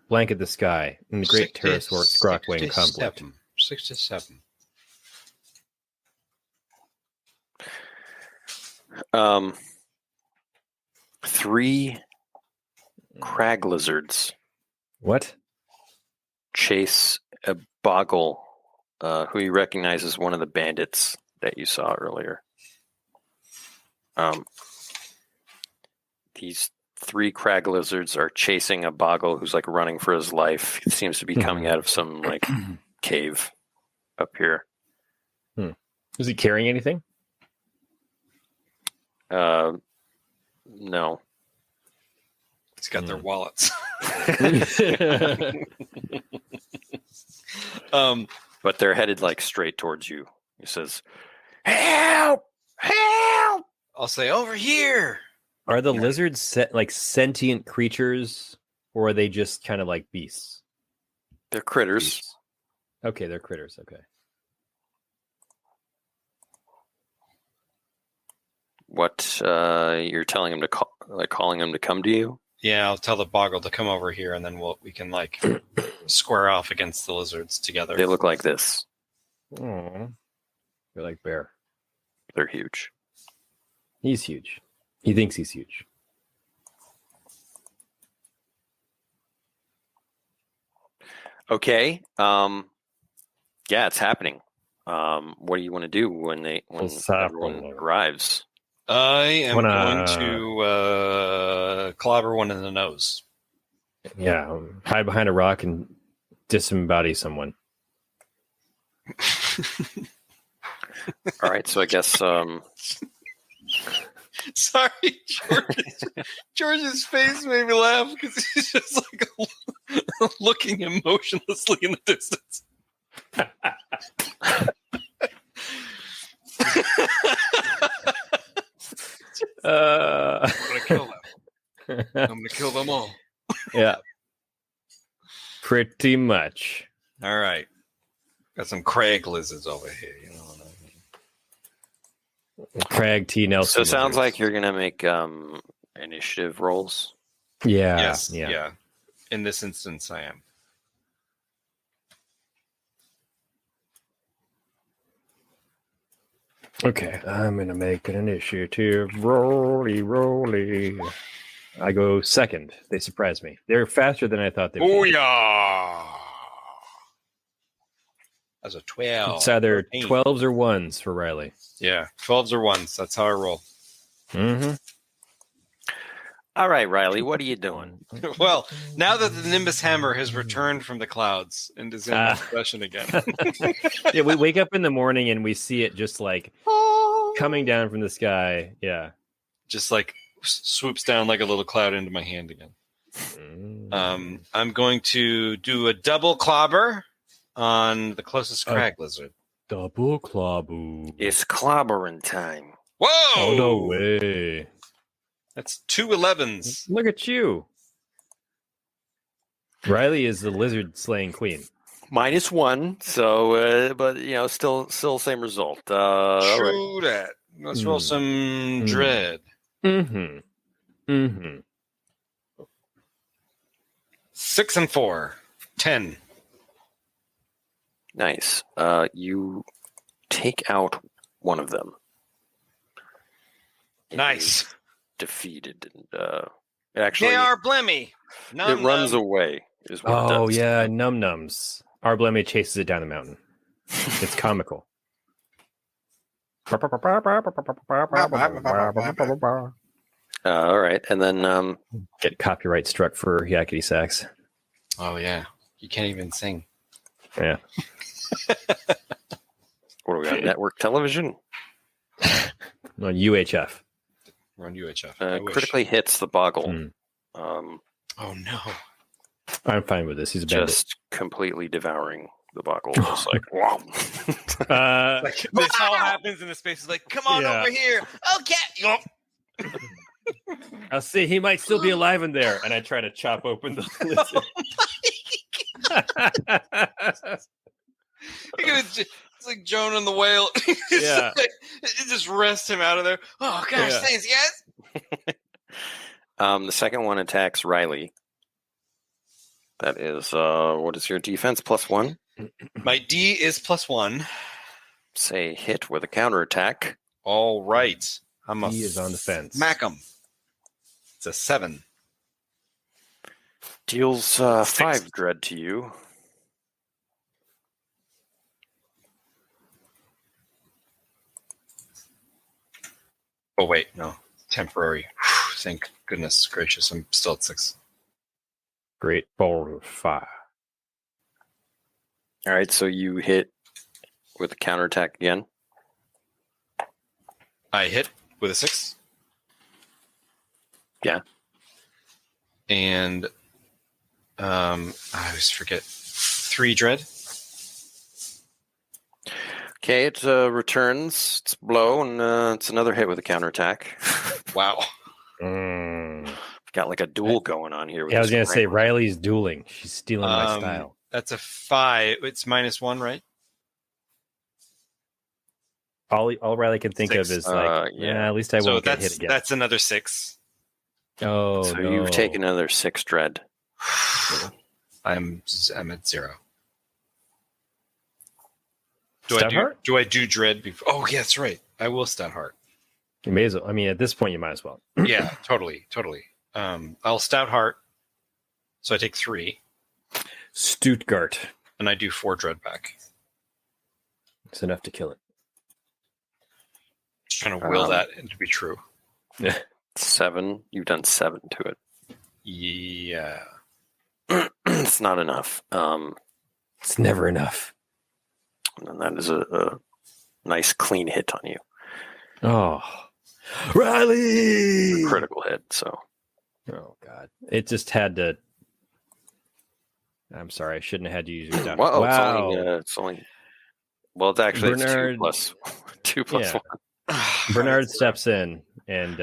blanket the sky in the great pterosaur Scrockwing conflict. 67. 3 crag lizards What? chase a boggle who you recognize as one of the bandits that you saw earlier. These 3 crag lizards are chasing a boggle who's like running for his life. He seems to be coming out of some like cave up here. Is he carrying anything? No. It's got their wallets. But they're headed like straight towards you. He says, "Help! Help!" I'll say, over here. Are the lizards like sentient creatures, or are they just kind of like beasts? They're critters. Beasts. Okay, they're critters. Okay. What you're telling them to calling them to come to you? Yeah, I'll tell the boggle to come over here, and then we can like square off against the lizards together. They look like this. Oh, they're like bear. They're huge. He's huge. He thinks he's huge. Okay. Yeah, it's happening. What do you want to do when everyone arrives? I am going to clobber one in the nose. Yeah, hide behind a rock and disembody someone. All right, so I guess Sorry, George's face made me laugh because he's just like looking emotionlessly in the distance. I'm gonna kill them. I'm gonna kill them all. Yeah, pretty much. All right, got some crag lizards over here. You know what I mean? Crag T. Nelson. so. It sounds like you're gonna make initiative rolls. Yeah. Yes. Yeah. Yeah. In this instance, I am. Okay, I'm gonna make an initiative. Roly. I go second. They surprise me. They're faster than I thought they would. Booyah! That's a 12. It's either 13. 12s or 1s for Riley. Yeah, 12s or 1s. That's how I roll. Mm-hmm. All right, Riley, what are you doing? Well, now that the Nimbus Hammer has returned from the clouds and is in possession again. Yeah, we wake up in the morning and we see it just like coming down from the sky. Yeah. Just like swoops down like a little cloud into my hand again. I'm going to do a double clobber on the closest crag lizard. Double clobber. It's clobbering time. Whoa! Oh, no way. That's 2 11s. Look at you. Riley is the lizard slaying queen. -1, so but still same result. All right. True that. Let's roll some dread. Mm-hmm. Mm-hmm. 6 and 4. 10. Nice. You take out one of them. It Nice. is defeated, and it actually They are Arblemmy. it runs away. Is what it Oh, does. yeah, num-nums. Arblemmy chases it down the mountain. It's comical. All right, and then Get copyright struck for yakety sax. Oh, yeah. You can't even sing. Yeah. what do we got? Network television On UHF. We're on UHF. I wish. critically hits the boggle. Oh, no. I'm fine with this. He's a bandit. Just completely devouring the boggle. Just like wow. This all happens in the space. It's like, come on Yeah. over here. Okay. I'll see. He might still be alive in there. And I try to chop open the lizard. It's like Joan and the whale. Yeah. Just rest him out of there. Oh, gosh, Yeah. thanks, guys. The second one attacks Riley. That is, what is your defense? +1? My D is +1. Say hit with a counterattack. All right. He is on the fence. Smack him. It's a 7. Deals 5 dread to you. Oh, wait. No. Temporary. Thank goodness gracious. I'm still at 6. Great ball of fire. All right, so you hit with a counterattack again. I hit with a 6. Yeah. And I always forget. 3 dread. Okay, it returns its blow, and it's another hit with a counterattack. Wow. Got like a duel going on here. With Yeah, I was this going to say, crag. Riley's dueling. She's stealing my style. That's a 5. It's -1, right? All Riley can think 6. of is like, yeah. at least I So won't get hit again. that's another 6. Oh, So no. you've taken another 6 dread. I'm at 0. Stat heart? Do I do dread before? Oh, yeah, that's right. I will stat heart. You may as well. I mean, at this point, you might as well. Yeah, totally. I'll stout heart. So I take 3, Stuttgart. and I do 4 dread back. It's enough to kill it. Just trying to will that into be true. Yeah. 7. You've done 7 to it. Yeah. It's not enough. It's never enough. And that is a nice clean hit on you. Oh. Riley! Critical hit, so. Oh, God. It just had to. I'm sorry. I shouldn't have had to use your down. Wow. Wow. It's only. Well, it's actually Bernard- it's 2 plus Yeah. 1. Bernard steps in and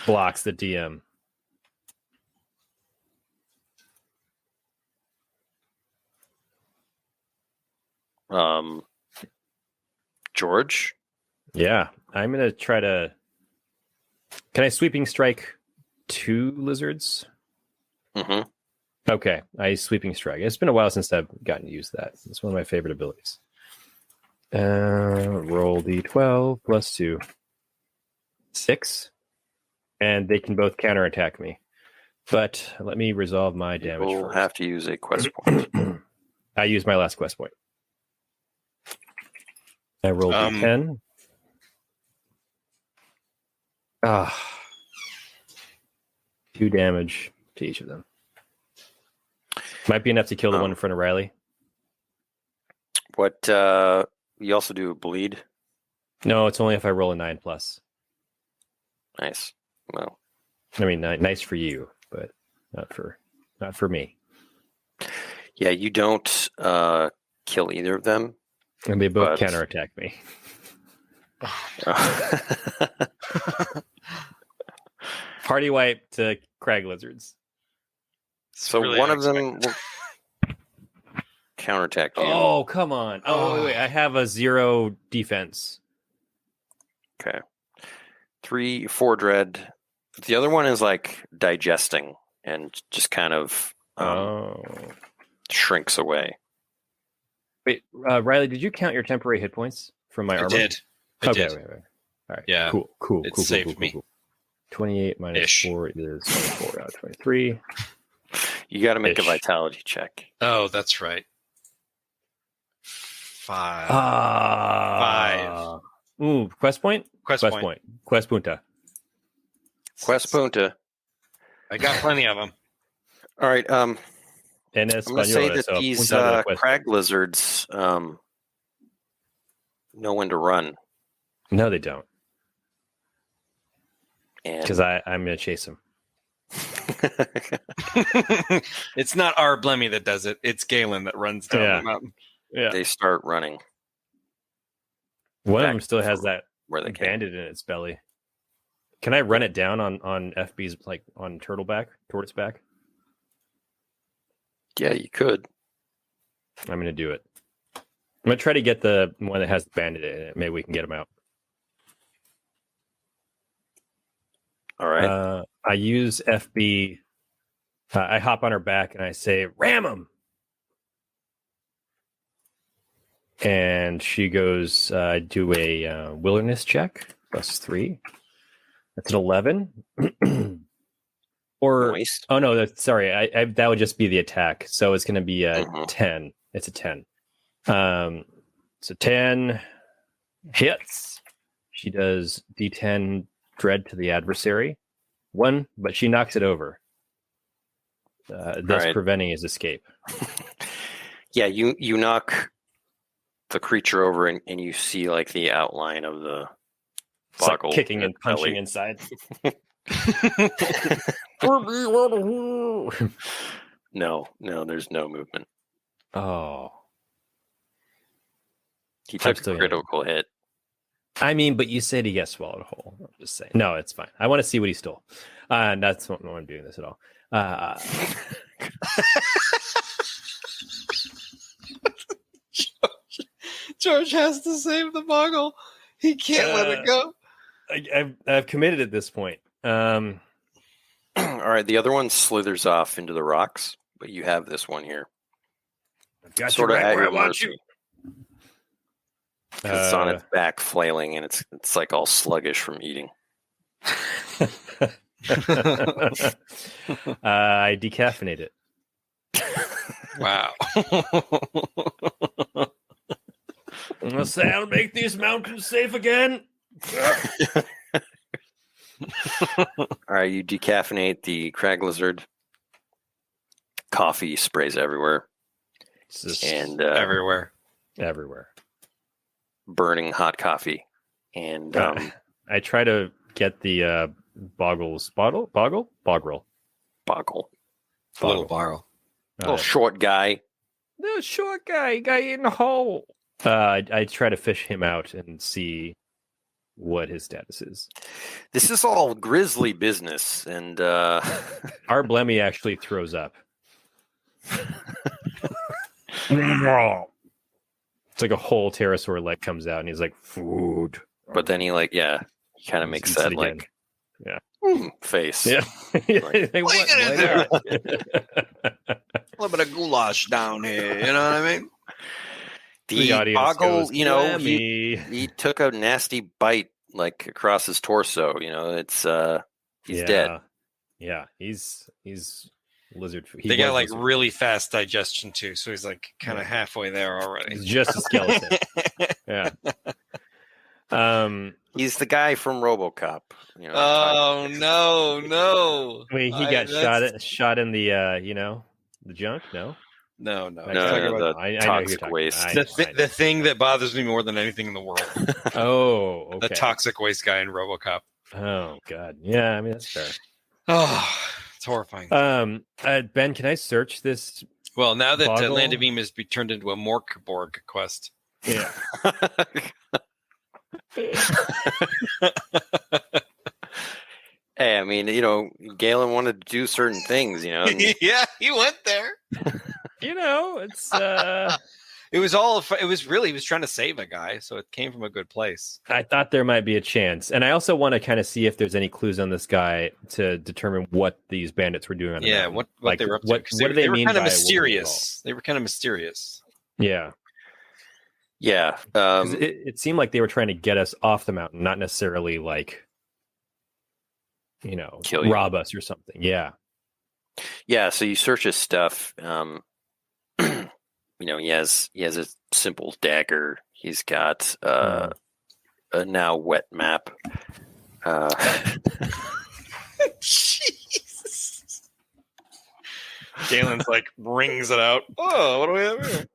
blocks the DM. George? Yeah. I'm going to try to. Can I sweeping strike 2 lizards? Mm-hmm. Okay. I sweeping strike. It's been a while since I've gotten to use that. It's one of my favorite abilities. Roll d12 plus 2. 6. And they can both counterattack me. But let me resolve my damage We'll first. have to use a quest point. I used my last quest point. I rolled d10. Ah. 2 damage to each of them. Might be enough to kill the one in front of Riley. What, you also do a bleed? No, it's only if I roll a 9 plus. Nice. Well, I mean, nice for you, but not for me. yeah, you don't kill either of them. And they both But- counterattack me. Party wipe to crag lizards. So Really one of them will counterattack you. Oh, come on. Oh, wait. I have a 0 defense. Okay. 3, 4 dread. The other one is like digesting and just kind of shrinks away. Wait, Riley, did you count your temporary hit points from my I armor? did. I Okay, did. right. All right. Yeah. Cool. It Cool, saved me. Cool. 28 minus Ish. 4 is 24 out of 23. You got to make Ish. a vitality check. Oh, that's right. 5. Ah. 5. Ooh, quest point? Quest point. Quest punta. Quest punta. I got plenty of them. All right. En I'm going to say español, that so these punta de la quest. crag lizards know when to run. No, they don't. And Because I'm going to chase them. It's not Arblemmy that does it. It's Galen that runs down Yeah. the mountain. Yeah. they start running One of back them still has from that where they came. bandit in its belly. Can I run it down on FB's, like on tortoise back? Yeah, you could. I'm going to do it. I'm going to try to get the one that has the bandit in it. Maybe we can get him out. All right. I use FB. I hop on her back and I say, ram him. And she goes, do a wilderness check, +3. That's an 11. Or, Moist. oh no, sorry. That would just be the attack. So it's going to be a Mhm. 10. It's a 10. So 10 hits. She does D10 dread to the adversary. 1, but she knocks it over. Thus right. preventing his escape. Yeah, you knock the creature over and you see like the outline of the It's like boggle kicking in and its punching belly. inside. No, there's no movement. Oh. He took a still gonna- critical hit. I mean, but you said he got swallowed whole. I'm just saying. No, it's fine. I want to see what he stole. That's not why I'm doing this at all. George has to save the boggle. He can't let it go. I've committed at this point. All right, the other one slithers off into the rocks, but you have this one here. Got Sort of right at where I your want mercy. you. 'Cause it's on its back flailing, and it's like all sluggish from eating. I decaffeinate it. Wow. I'm gonna say I'll make these mountains safe again. All right, you decaffeinate the crag lizard. Coffee sprays everywhere, It's just and Everywhere. everywhere. burning hot coffee. And I try to get the boggles bottle boggle boggle, Little bottle. little short guy. The short guy in the hole. I try to fish him out and see what his status is. This is all grisly business, and Arblemmy actually throws up. It's like a whole pterosaur leg comes out, and he's like, "Food." but then he kind of makes Eats it that again. like face. Yeah. What are you gonna A little bit of goulash down here. You know what I mean? The audience boggle, goes, he "Lemmy." took a nasty bite like across his torso. It's he's dead. Yeah, he's lizard food. They got like really fast digestion too, so he's like kind of halfway there already. He's just a skeleton. Yeah. He's the guy from RoboCop. Oh no! I mean, he got shot in the the junk. No, No. No, Talking about- the I know who you're toxic talking waste. about. The thing that bothers me more than anything in the world. Oh, okay. The toxic waste guy in RoboCop. Oh God, yeah. I mean, that's fair. Oh, it's horrifying. Ben, can I search this? Well, now that Boggle? Land of Eem has been turned into a Morkborg quest. Yeah. Hey, I mean, Galen wanted to do certain things, and Yeah, he went there. It's It was really, he was trying to save a guy, so it came from a good place. I thought there might be a chance, and I also want to kind of see if there's any clues on this guy to determine what these bandits were doing. On the Yeah, mountain. what they were up to. What 'cause do they were mean kind by of what was mysterious. They were kind of mysterious. Yeah. yeah. 'Cause it seemed like they were trying to get us off the mountain, not necessarily like, Kill you. rob us or something. Yeah. Yeah, so you search his stuff. He has a simple dagger. He's got a now wet map. Jesus. Galen's like rings it out. Oh, what do we have here?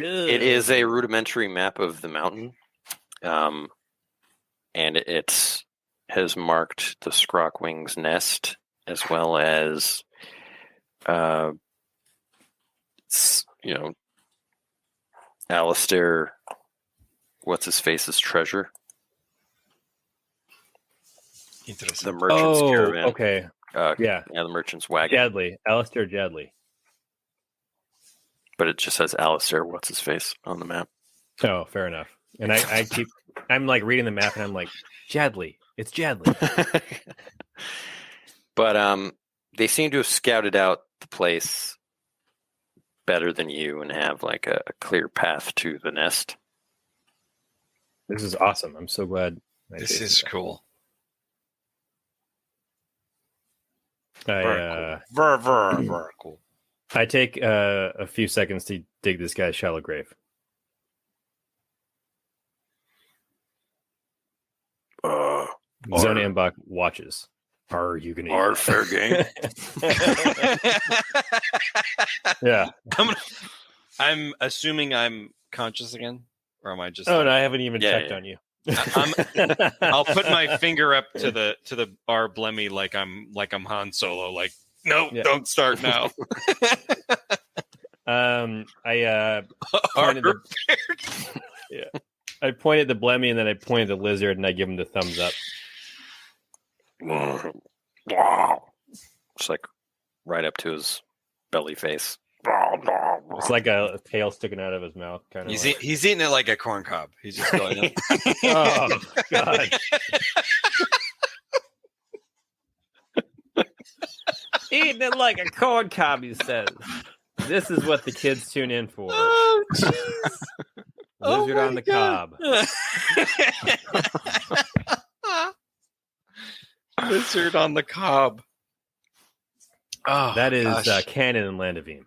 It is a rudimentary map of the mountain, and it has marked the Scrockwing's nest as well as, Alistair, what's his face's treasure, the merchant's caravan. Okay. Yeah. The merchant's wagon. Jadley. Alistair Jadley. But it just says Alistair, what's his face on the map. Oh, fair enough. And I'm like reading the map and I'm like, Jadley. It's Jadley. But they seem to have scouted out the place better than you and have like a clear path to the nest. This is awesome. I'm so glad. This is cool. Very cool. I take a few seconds to dig this guy's shallow grave. Zone Ambach watches. Are you gonna Our fair game. Yeah. I'm assuming I'm conscious again, or am I just? Oh no, I haven't even checked on you. I'll put my finger up to the Arblemmy like I'm Han Solo. Like, no, Yeah. don't start now. I pointed I pointed the Blemmy and then I pointed the lizard and I give him the thumbs up. It's like right up to his belly face. It's like a tail sticking out of his mouth, kind of. He's eating it like a corn cob. He's just going. Oh God! Eating it like a corn cob, he says. This is what the kids tune in for. Oh, jeez. Lizard on the cob. Lizard on the cob. Oh, that is gosh. canon in Land of Eem.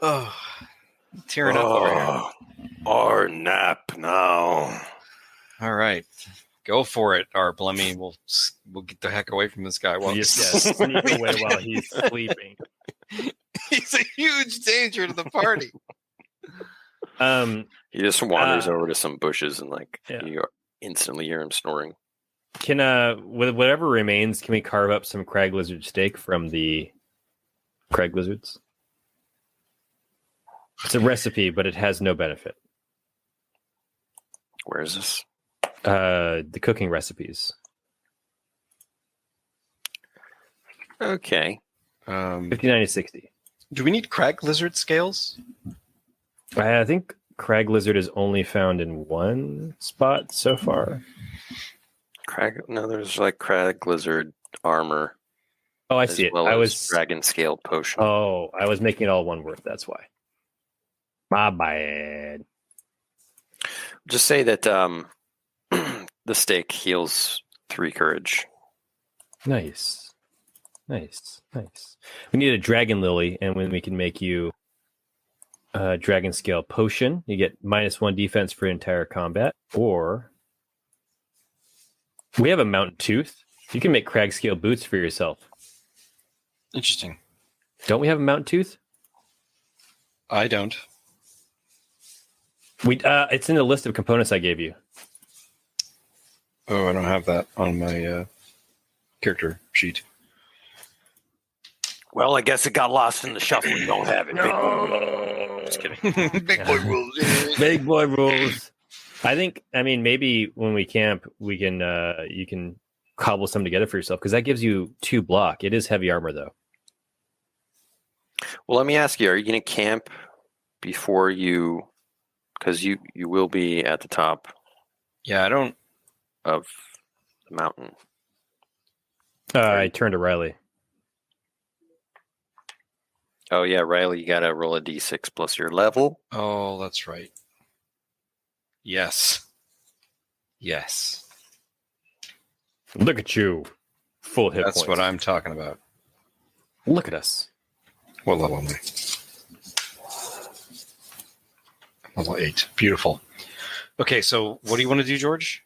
Oh, tearing up over here. Our nap now. All right, go for it, Arblemmy. We'll get the heck away from this guy. While sneak away while he's sleeping. He's a huge danger to the party. He just wanders over to some bushes and you instantly hear him snoring. Can with whatever remains, can we carve up some crag lizard steak from the crag lizards? It's a recipe, but it has no benefit. Where is this? The cooking recipes. Okay. 59 to 60. Do we need crag lizard scales? I think crag lizard is only found in one spot so far. There's like crag lizard armor. Oh, I see it. Well I as was dragon scale potion. Oh, I was making it all one word. That's why. My bad. Just say that the steak heals 3 courage. Nice. We need a dragon lily, and when we can make you a dragon scale potion, you get -1 defense for entire combat. Or we have a mountain tooth. You can make crag scale boots for yourself. Interesting. Don't we have a mountain tooth? I don't. It's in the list of components I gave you. Oh, I don't have that on my character sheet. Well, I guess it got lost in the shuffle. You don't have it. Just kidding. Big boy rules. Big boy rules. I mean, maybe when we camp, we can you can cobble some together for yourself because that gives you 2 block. It is heavy armor though. Well, let me ask you: are you going to camp before you? Because you will be at the top. Yeah, I don't. Of the mountain. I turned to Riley. Oh yeah, Riley, you got to roll a d6 plus your level. Oh, that's right. Yes. Look at you, full hit That's points. what I'm talking about. Look at us. What level am I? Level 8. Beautiful. Okay, so what do you want to do, George?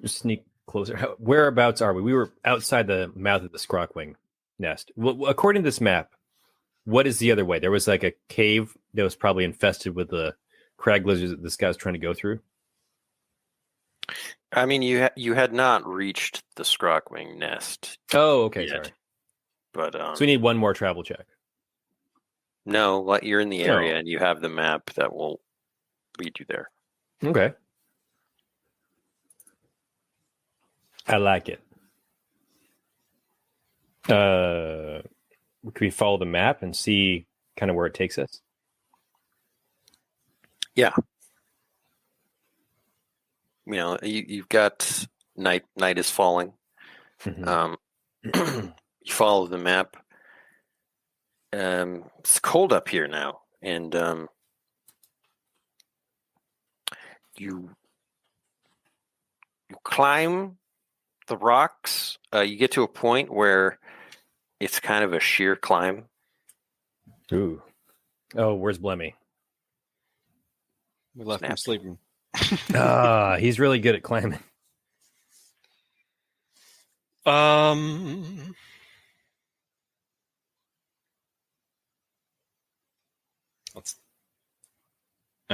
Sneak closer. Whereabouts are we? We were outside the mouth of the Scrockwing nest. Well, according to this map, what is the other way? There was like a cave that was probably infested with the crag lizards that this guy was trying to go through. I mean, you had not reached the Scrockwing nest. Oh, okay, yet, sorry. But so we need one more travel check. No, you're in the area and you have the map that will lead you there. Okay. I like it. Can we follow the map and see kind of where it takes us? Yeah. You know, you've got night is falling. Mm-hmm. You follow the map. It's cold up here now, and you climb the rocks. You get to a point where it's kind of a sheer climb. Ooh. Oh, where's Blemmy? We left him sleeping. He's really good at climbing.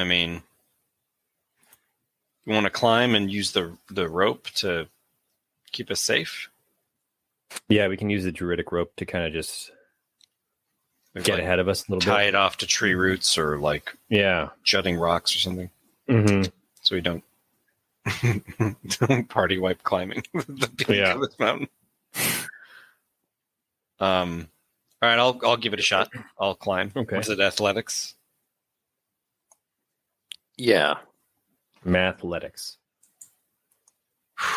I mean, you want to climb and use the rope to keep us safe? Yeah, we can use the druidic rope to kind of just Maybe, get like, ahead of us a little tie bit. it off to tree roots or like jutting rocks or something, so we don't party wipe climbing the peak of this mountain. All right, I'll give it a shot. I'll climb. Okay. Was it athletics? Yeah. Mathletics.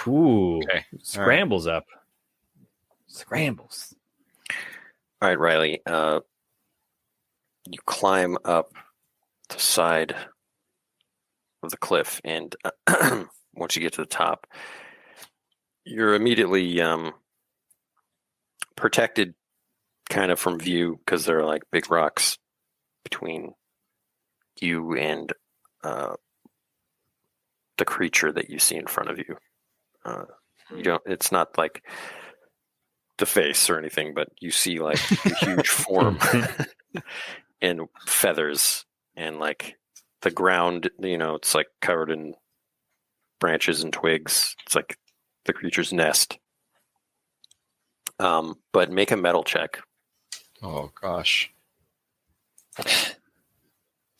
Ooh. Okay. Scrambles up. Scrambles. All right, Riley. You climb up the side of the cliff, and once you get to the top, you're immediately protected kind of from view because there are like big rocks between you and the creature that you see in front of you. You don't. It's not like the face or anything, but you see like a huge form and feathers, and like the ground. It's like covered in branches and twigs. It's like the creature's nest. But make a metal check. Oh gosh.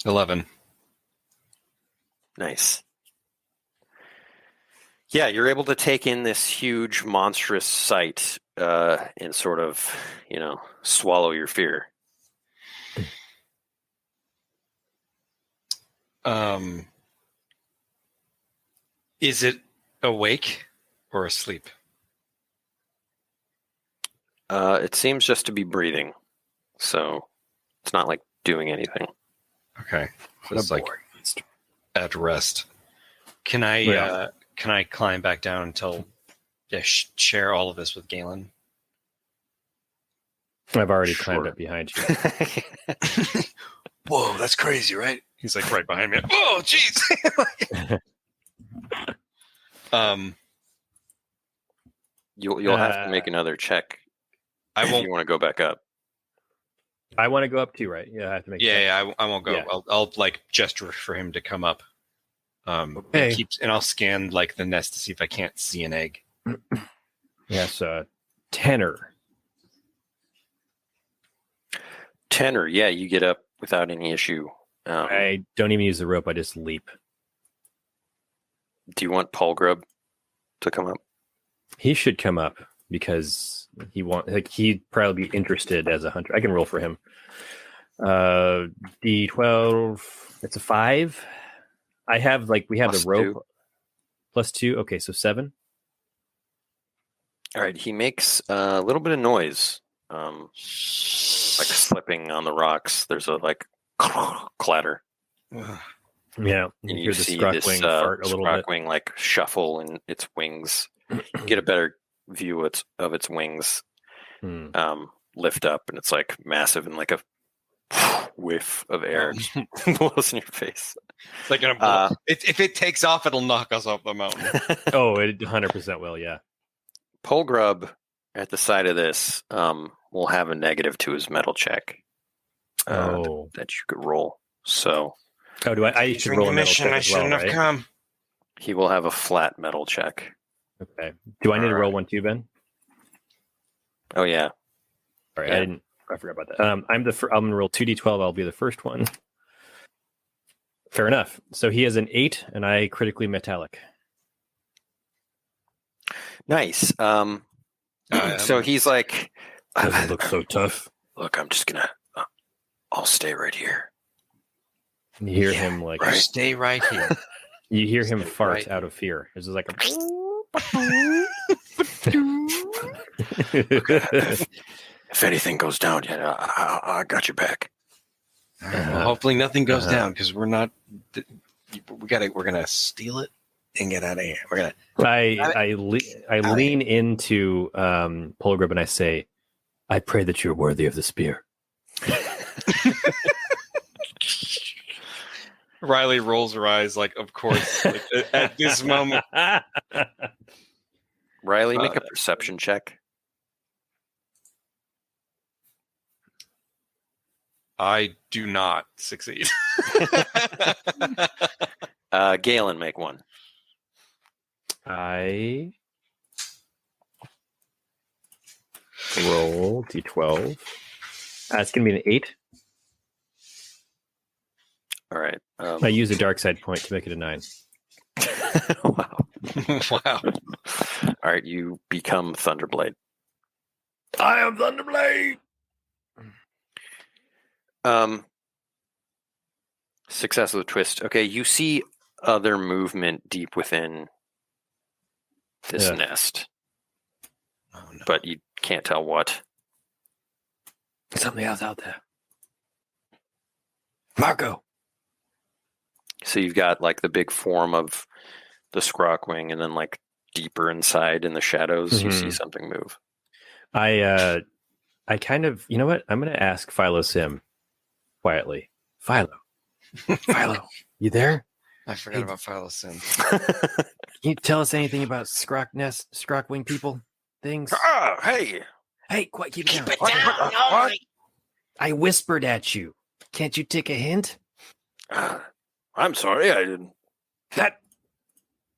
11. Nice. Yeah, you're able to take in this huge, monstrous sight and sort of, swallow your fear. Is it awake or asleep? It seems just to be breathing, so it's not like doing anything. Okay, it's like at rest. Can I climb back down until share all of this with Galen? I've already climbed up behind you. Whoa, that's crazy, right? He's like right behind me. Whoa, jeez. You'll have to make another check. I won't. If you want to go back up. I want to go up too, right? Yeah, I have to make. I won't go. Yeah. I'll like gesture for him to come up. Okay. And I'll scan like the nest to see if I can't see an egg. Yes, tenor. Tenor, yeah, you get up without any issue. I don't even use the rope. I just leap. Do you want Paul Grub to come up? He should come up because he'd probably be interested as a hunter. I can roll for him. D12. It's a 5. I have we have Plus the rope 2. plus 2. Okay, so 7. All right, he makes a little bit of noise, like slipping on the rocks. There's a clatter. Yeah, And hear you the see Scrockwing this fart a little bit. Scrockwing shuffle in its wings. You get a better view of its wings lift up, and it's massive and like a whiff of air blows in your face. It's like gonna blow. If it takes off, it'll knock us off the mountain. Oh, it 100% will. Yeah. Pole Grub at the side of this will have a negative to his metal check that you could roll. So, do I should roll a metal check as well, right? Come. He will have a flat metal check. Okay. Do I need to roll one too, Ben? Oh yeah. All right. Yeah. I forgot about that. I'm gonna roll 2d12. I'll be the first one. Fair enough. So he has an 8, and I critically metallic. Nice. So he's like, doesn't look so tough. Look, I'm just gonna. I'll stay right here. And you hear him stay right here. You hear him fart right out of fear. It's just like a. If anything goes down, I got your back. Well, hopefully nothing goes down because we're not. We're gonna steal it and get out of here. We're gonna. I lean into Polgrub and I say, "I pray that you're worthy of the spear." Riley rolls her eyes, of course, at this moment. Riley, make a perception check. I do not succeed. Galen, make one. I roll d12. It's going to be an 8. All right. I use a dark side point to make it a 9. Wow. Wow. All right, you become Thunderblade. I am Thunderblade! Success with a twist. Okay, you see other movement deep within this Yeah. nest, Oh, no. but you can't tell what. Something else out there. Marco! So you've got like the big form of the Scrockwing, and then like deeper inside in the shadows, you see Mhm. something move. I kind of, you know what? I'm going to ask Philo Sim quietly. Philo, you there? I forgot about Phylocin. Can you tell us anything about Scrockwing people? Things? Ah, hey! Hey, quiet, keep it down. What? I whispered at you. Can't you take a hint? I'm sorry, I didn't. That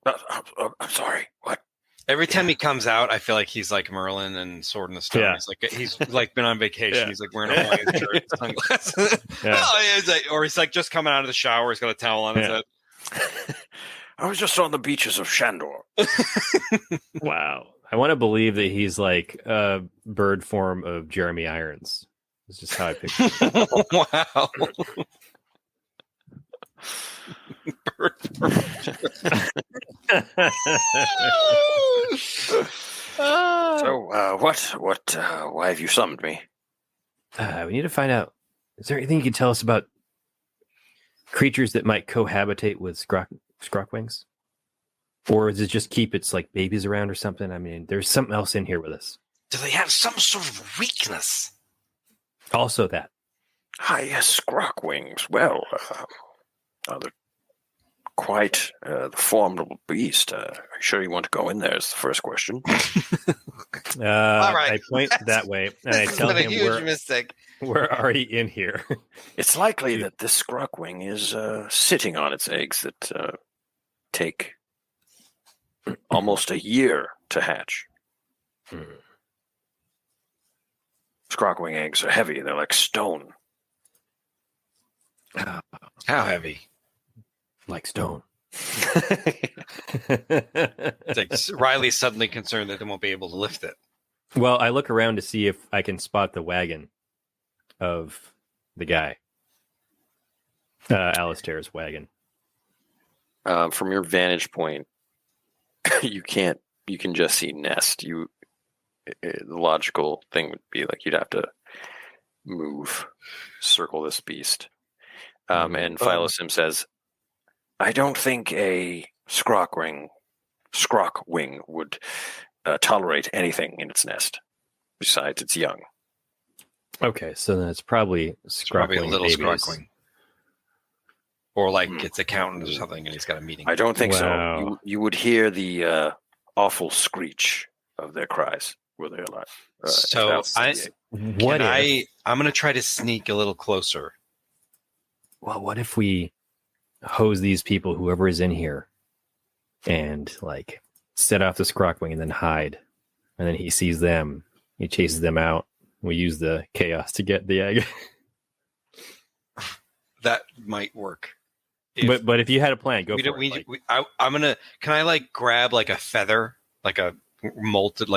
I'm sorry. What? Every time he comes out, I feel like he's like Merlin and Sword in the Stone. Yeah. He's like been on vacation. Yeah. He's like wearing a Hawaiian shirt and sunglasses. Yeah. Oh, or he's like just coming out of the shower. He's got a towel on his Yeah. head. I was just on the beaches of Shandor. Wow. I want to believe that he's like a bird form of Jeremy Irons. It's just how I picture it. Wow. So, why have you summoned me? We need to find out. Is there anything you can tell us about creatures that might cohabitate with Scrockwings? Or is it just keep its like babies around or something? I mean, there's something else in here with us. Do they have some sort of weakness? Also that. Ah, yes, Scrockwings. Well, they're quite the formidable beast. Are you sure you want to go in there is the first question. All right. I point that way and I This tell has been a him huge mistake. we're already in here. It's likely that this Scrockwing is sitting on its eggs that take almost a year to hatch. Scrockwing eggs are heavy. They're like stone. How heavy? Like stone. It's like Riley's suddenly concerned that they won't be able to lift it. Well, I look around to see if I can spot the wagon of the guy. Alistair's wagon. From your vantage point, you can just see nest. The logical thing would be like you'd have to circle this beast. And Philosim says, I don't think a Scrockwing would tolerate anything in its nest. Besides, it's young. Okay, so then it's probably Probably a Scrockwing little babies. Scrockwing. Or like it's accountant or something and he's got a meeting. I don't think Wow. so. You would hear the awful screech of their cries were they alive. So What if? I'm going to try to sneak a little closer. Well, what if we hose these people, whoever is in here, and like set off the Scrockwing and then hide, and then he sees them, he chases them out. We use the chaos to get the egg. That might work. But if you had a plan, go for it. I'm gonna. Can I like grab like a feather, like a molted,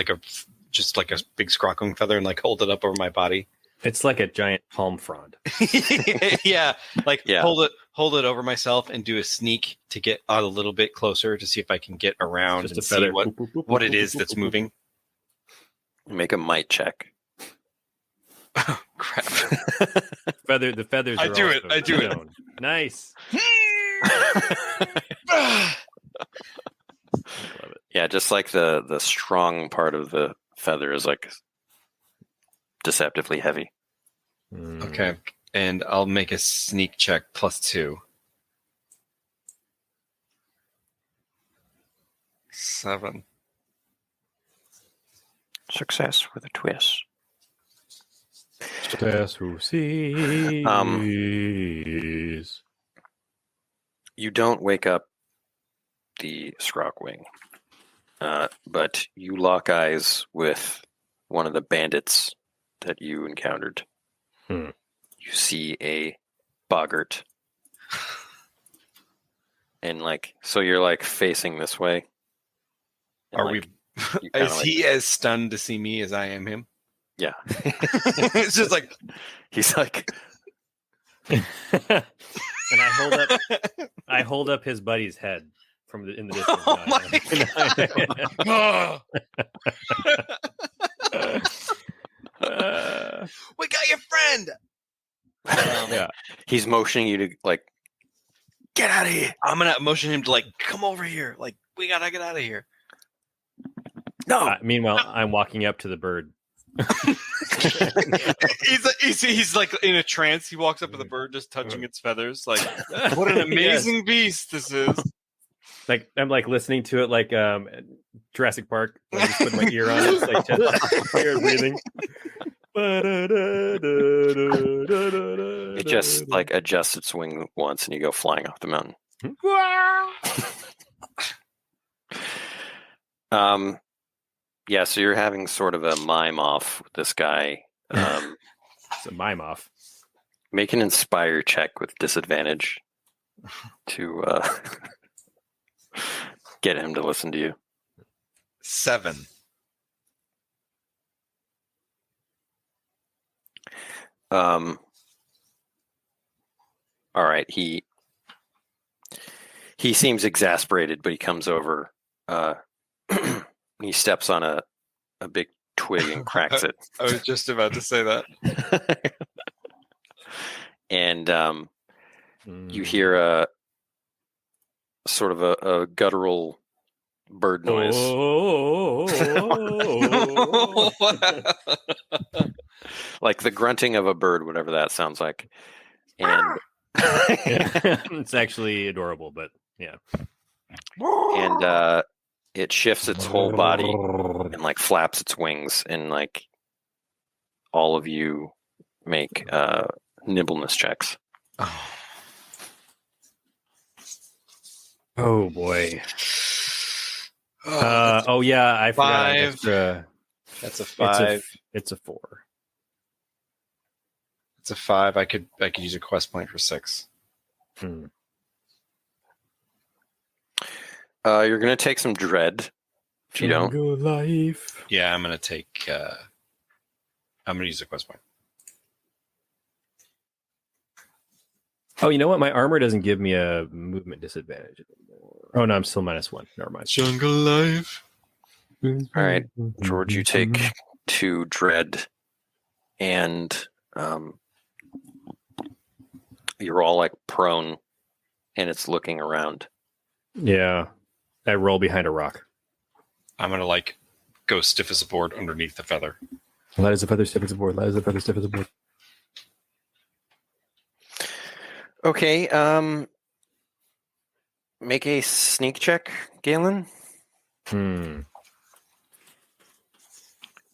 just like a big Scrockwing feather, and like hold it up over my body? It's like a giant palm frond. Yeah, Yeah. hold it over myself and do a sneak to get out a little bit closer to see if I can get around Just and a feather. see what it is that's moving. Make a might check. Oh, crap. The feathers. I are do it, also I do it. stone. Nice. Love it. Yeah, just like the strong part of the feather is like deceptively heavy. Okay, and I'll make a sneak check +2. 7. Success with a twist. Hostess who sees. You don't wake up the Scrockwing, but you lock eyes with one of the bandits that you encountered. Hmm. You see a boggart. And so you're facing this way. And, Are we? you kinda, Is he as stunned to see me as I am him? Yeah. It's just like He's like, And I hold up his buddy's head in the distance. Oh my God. We got your friend. Yeah. he's motioning you to get out of here. I'm gonna motion him to come over here. We gotta get out of here. No. Meanwhile, I'm walking up to the bird. he's like in a trance. He walks up with the bird, just touching its feathers. What an amazing beast this is! I'm listening to it like Jurassic Park. I just put my ear on it, it's just weird breathing. It just adjusts its wing once, and you go flying off the mountain. Yeah, so you're having sort of a mime off with this guy. It's a mime off. Make an inspire check with disadvantage to get him to listen to you. 7. All right. He seems exasperated, but he comes over. He steps on a big twig and cracks it. I was just about to say that. And you hear a sort of a guttural bird noise. Like the grunting of a bird, whatever that sounds like. And it's actually adorable, but yeah. And it shifts its whole body and flaps its wings, and all of you make nimbleness checks. Oh boy. Oh yeah, I forgot. 5. That's a 5. It's a 4. It's a 5. I could use a quest point for 6. You're gonna take some dread. If you don't, life. Yeah, I'm gonna take. I'm gonna use a quest point. Oh, you know what? My armor doesn't give me a movement disadvantage anymore. Oh no, I'm still -1. Never mind. Jungle life. all right, George. You take 2 dread, and you're all prone, and it's looking around. Yeah, I roll behind a rock. I'm gonna go stiff as a board underneath the feather. Light as a feather, stiff as a board. Light as a feather, stiff as a board. Okay. Make a sneak check, Galen.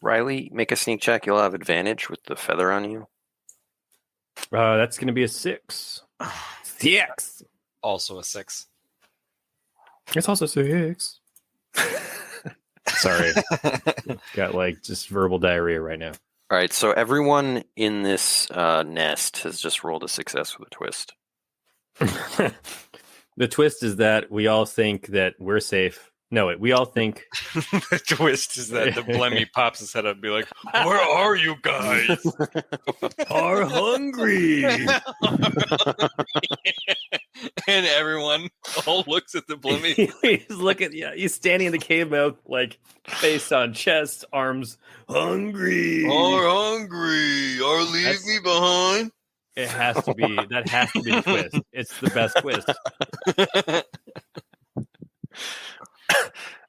Riley, make a sneak check. You'll have advantage with the feather on you. That's going to be a 6. 6. Also a 6. It's also 6. Sorry. Got just verbal diarrhea right now. All right, so everyone in this nest has just rolled a success with a twist. The twist is that we all think that we're safe. No, we all think... The twist is that the Blemmy pops his head up and be like, where are you guys? Are hungry. And everyone all looks at the Blemmy. He's standing in the cave mouth, face on chest, arms, hungry. Are hungry. Or leave me behind. It has to be. That has to be the twist. It's the best twist.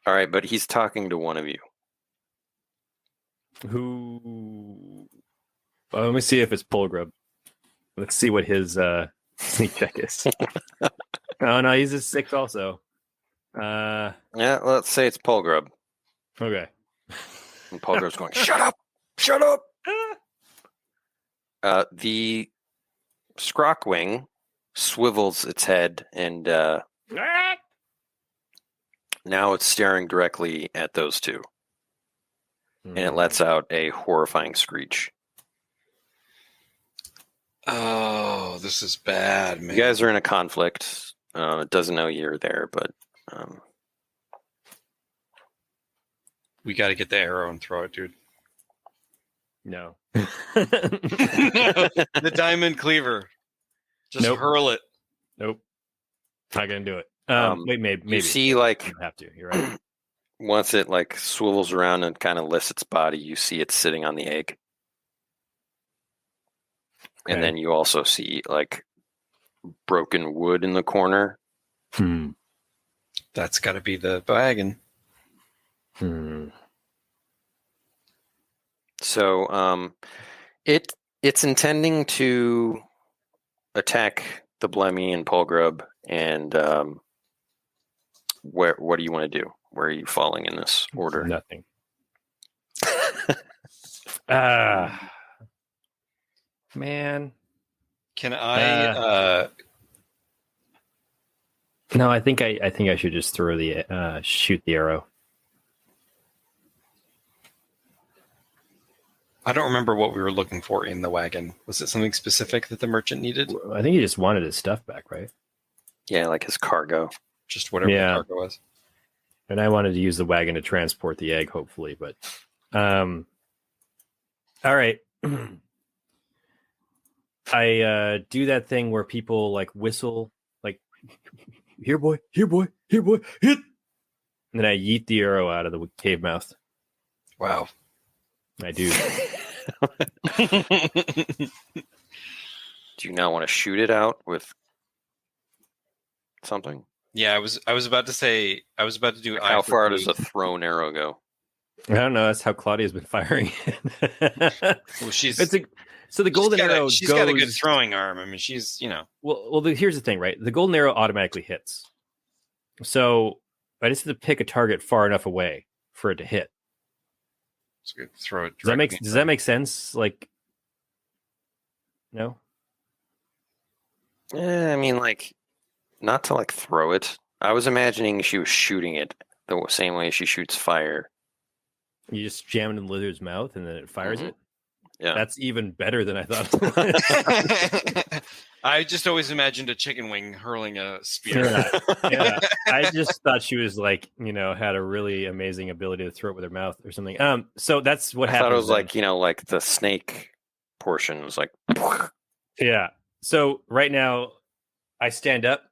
All right, but he's talking to one of you. Who? Well, let me see if it's Polgrub. Let's see what his sneak check is. Oh no, he's a 6 also. Yeah, let's say it's Polgrub. Okay. And Polgrub's going, shut up! Shut up! The Scrockwing swivels its head and now it's staring directly at those two. And it lets out a horrifying screech. Oh, this is bad, man. You guys are in a conflict. It doesn't know you're there, but... we got to get the arrow and throw it, dude. No. The diamond cleaver. Just hurl it. Nope. Not gonna do it. Wait, maybe. You see, like... You have to. You're right. Once it, like, swivels around and kind of lifts its body, you see it sitting on the egg. Okay. And then you also see, like, broken wood in the corner. That's got to be the wagon. So, it's intending to attack the Blemmy and Polgrub, and what do you want to do? Where are you falling in this order? Nothing. Man. Can I? No, I think I should just throw the shoot the arrow. I don't remember what we were looking for in the wagon. Was it something specific that the merchant needed? I think he just wanted his stuff back, right? Yeah, like his cargo. Just whatever the cargo was. And I wanted to use the wagon to transport the egg, hopefully, but all right. I do that thing where people like whistle, like here boy, hit. And then I yeet the arrow out of the cave mouth. Wow. I do. Do you not want to shoot it out with something? Yeah, I was about to do. How far does a thrown arrow go? I don't know. That's how Claudia's been firing. Well, so the golden arrow. She's got a good throwing arm. I mean, she's Well, here's the thing, right? The golden arrow automatically hits. So I just have to pick a target far enough away for it to hit. Throw it. Does that make sense? Like, no. I mean, like, not to like throw it. I was imagining she was shooting it the same way she shoots fire. You just jam it in the lizard's mouth and then it fires it. Yeah, that's even better than I thought. I just always imagined a chicken wing hurling a spear. Yeah. I just thought she was like, had a really amazing ability to throw it with her mouth or something. So that's what happened. I thought it was like, like the snake portion was like. Yeah. So right now, I stand up.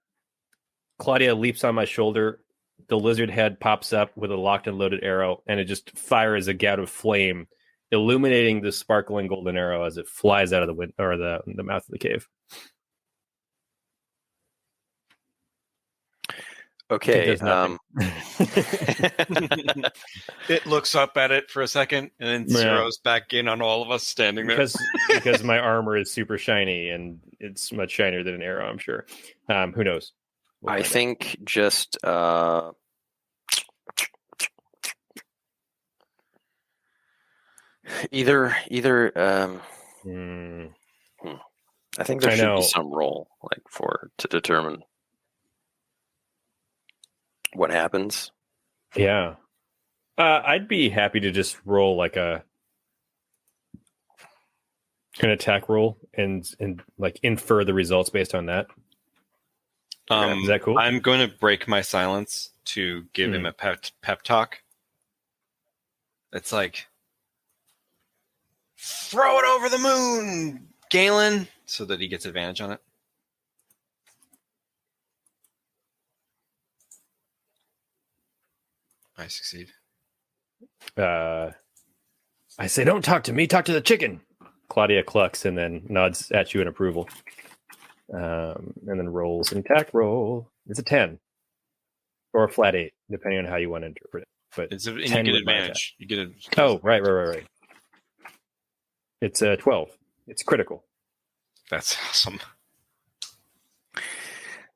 Claudia leaps on my shoulder. The lizard head pops up with a locked and loaded arrow, and it just fires a gout of flame, illuminating the sparkling golden arrow as it flies out of the window or the mouth of the cave. Okay. It looks up at it for a second and then zeroes back in on all of us standing there. Because my armor is super shiny and it's much shinier than an arrow, I'm sure. Who knows? I think just either I think there should be some roll to determine what happens. Yeah. I'd be happy to just roll like an attack roll and like infer the results based on that. Is that cool? I'm going to break my silence to give him a pep talk. It's like, throw it over the moon, Galen, so that he gets advantage on it. I succeed. I say, don't talk to me, talk to the chicken. Claudia clucks and then nods at you in approval. And then rolls an attack roll. It's a 10 or a flat 8, depending on how you want to interpret it. But you get advantage. You get right. It's a 12. It's critical. That's awesome.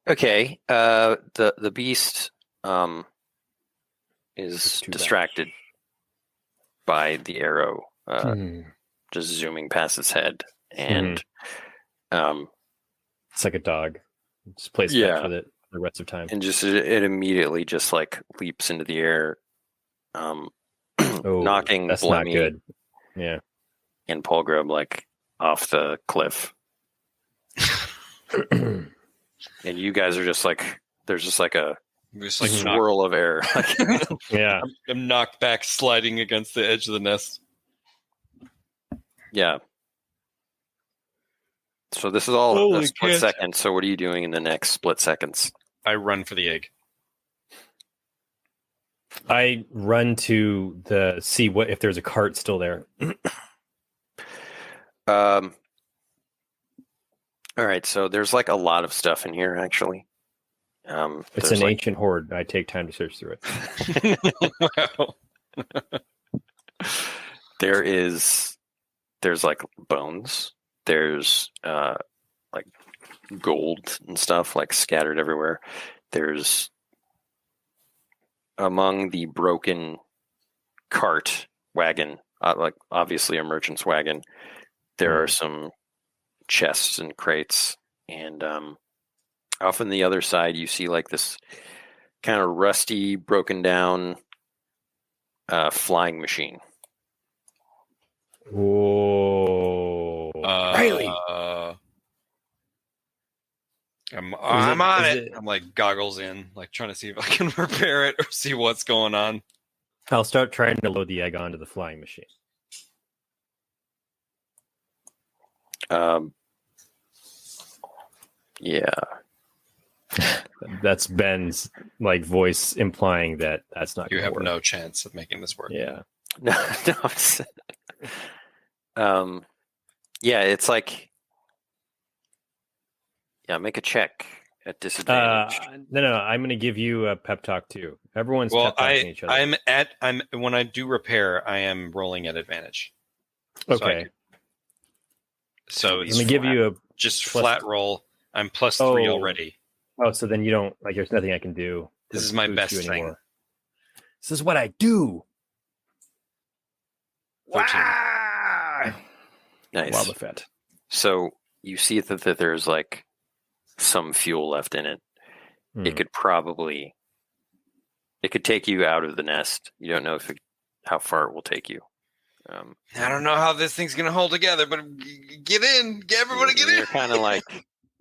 Okay. The beast is distracted by the arrow just zooming past its head. and It's like a dog. Just plays Yeah. for the rest of time. and just it immediately just like leaps into the air, knocking that's not Blemmy good. Yeah. and Polgrub like off the cliff. And you guys are just like, there's just like a Just like swirl of air. Yeah. I'm knocked back, sliding against the edge of the nest. Yeah. So this is all Holy a split shit. second. So what are you doing in the next split seconds? I run for the egg. I run to see what if there's a cart still there. All right. So there's like a lot of stuff in here, actually. It's there's an like, ancient hoard. I take time to search through it. Wow. there's like bones. There's like gold and stuff like scattered everywhere. There's among the broken cart wagon, like obviously a merchant's wagon. There are some chests and crates, and off on the other side, you see like this kind of rusty, broken down flying machine. Whoa. Riley. I'm on is it. it- I'm like goggles in, like trying to see if I can repair it or see what's going on. I'll start trying to load the egg onto the flying machine. Yeah. That's Ben's like voice implying that that's not You gonna have work. no chance of making this work. Yeah. No, it's, yeah, it's like, yeah, make a check at disadvantage. No. I'm going to give you a pep talk too. Everyone's Well, pep talking each other. I'm when I do repair, I am rolling at advantage. okay. So Let me give you a. just plus- flat roll. I'm plus 3 Oh. already. Oh, so then you don't like. There's nothing I can do. This to is my boost best you thing. anymore. This is what I do. 13. Nice. Lava Fett. So you see that there's like some fuel left in it. Hmm. It could take you out of the nest. You don't know how far it will take you. I don't know how this thing's gonna hold together, but get in, everybody get in. You're kind of like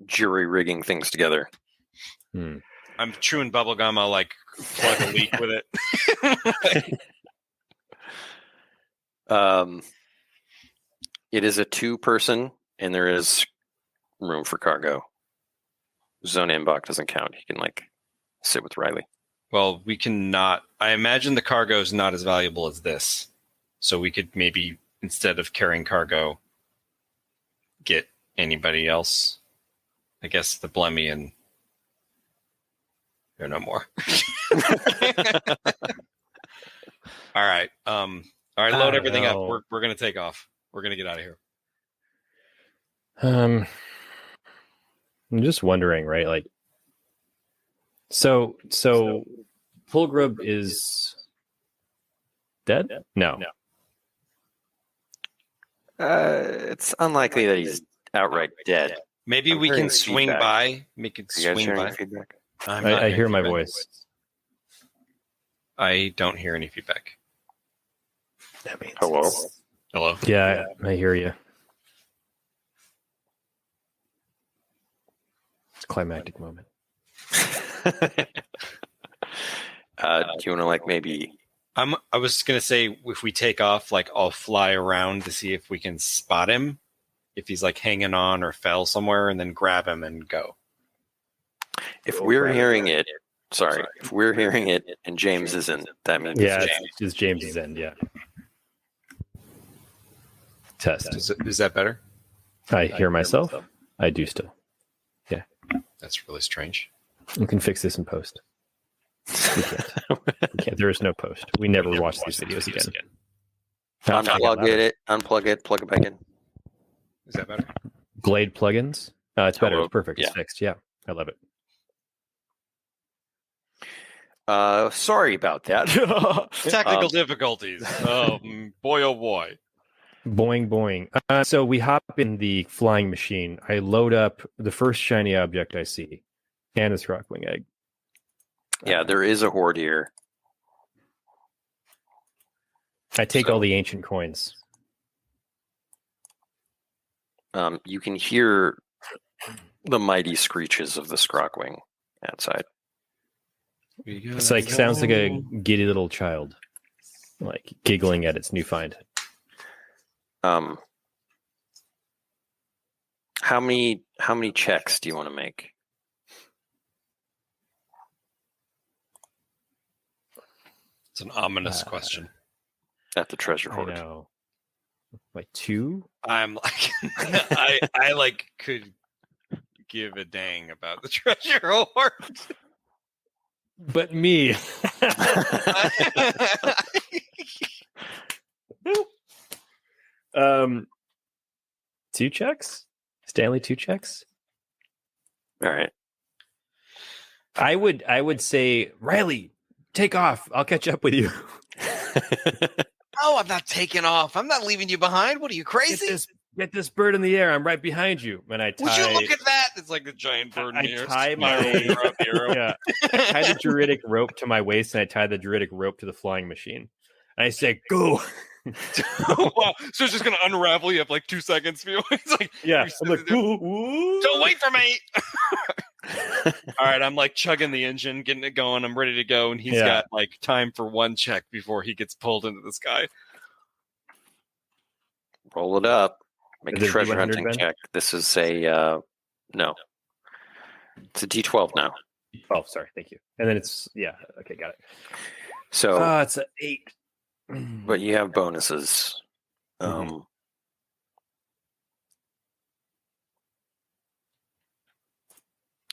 jury rigging things together. Hmm. I'm chewing bubblegum. I'll like plug a leak with it. It is a 2-person, and there is room for cargo. Zone Mbach doesn't count. He can like sit with Riley. Well, we cannot. I imagine the cargo is not as valuable as this, so we could maybe instead of carrying cargo, get anybody else. I guess the Blemmy and there are no more. All right. All right. Load everything up. We're gonna take off. We're gonna get out of here. I'm just wondering, right? Like, so Fulgrub is dead? No. It's unlikely that he's outright dead. Maybe I'm we hearing can swing feedback. by. Make it Are you guys swing hearing by. feedback? I'm not I hearing hear my feedback. voice. I don't hear any feedback. That means Hello? Hello. Yeah, I hear you. It's a climactic moment. Do you want to like maybe? I was gonna say if we take off, like I'll fly around to see if we can spot him, if he's like hanging on or fell somewhere, and then grab him and go. If we're hearing it, if we're hearing it and James isn't, that means Yeah, it's James. it's James's end. Yeah. Test. Is that better? I hear myself. I do still. That's really strange. You can fix this in post. We can't. There is no post. We never watch these videos again. Unplug it, plug it back in. Is that better? Glade plugins. It's better. It's perfect. It's Yeah. fixed. Yeah, I love it. Sorry about that. Technical difficulties. Oh boy! Boing, boing. So we hop in the flying machine. I load up the first shiny object I see, and a Scrockwing egg. Yeah, there is a horde here. I take all the ancient coins. You can hear the mighty screeches of the Scrockwing outside. It's like sounds like a giddy little child, like giggling at its new find. How many checks do you want to make? It's an ominous question. At the treasure I hoard. know. Like 2? I'm like, I like could give a dang about the treasure hoard. But me. 2 checks? Stanley 2 checks? All right. I would say, Riley, take off. I'll catch up with you. Oh, I'm not taking off. I'm not leaving you behind. What are you, crazy? Get this bird in the air. I'm right behind you. And I tie. Would you look at that? It's like a giant bird in the air. I tie the druidic rope to my waist, and I tie the druidic rope to the flying machine. And I say, go. Wow. So it's just going to unravel. You have like 2 seconds. It's like, yeah. I'm like, ooh. Don't wait for me. All right. I'm like chugging the engine, getting it going. I'm ready to go. And he's got like time for 1 check before he gets pulled into the sky. Roll it up. Make a treasure hunting Ben? check. This is a no. It's a D12 now. Oh, sorry. Thank you. And then it's okay, got it. So it's an 8. But you have bonuses.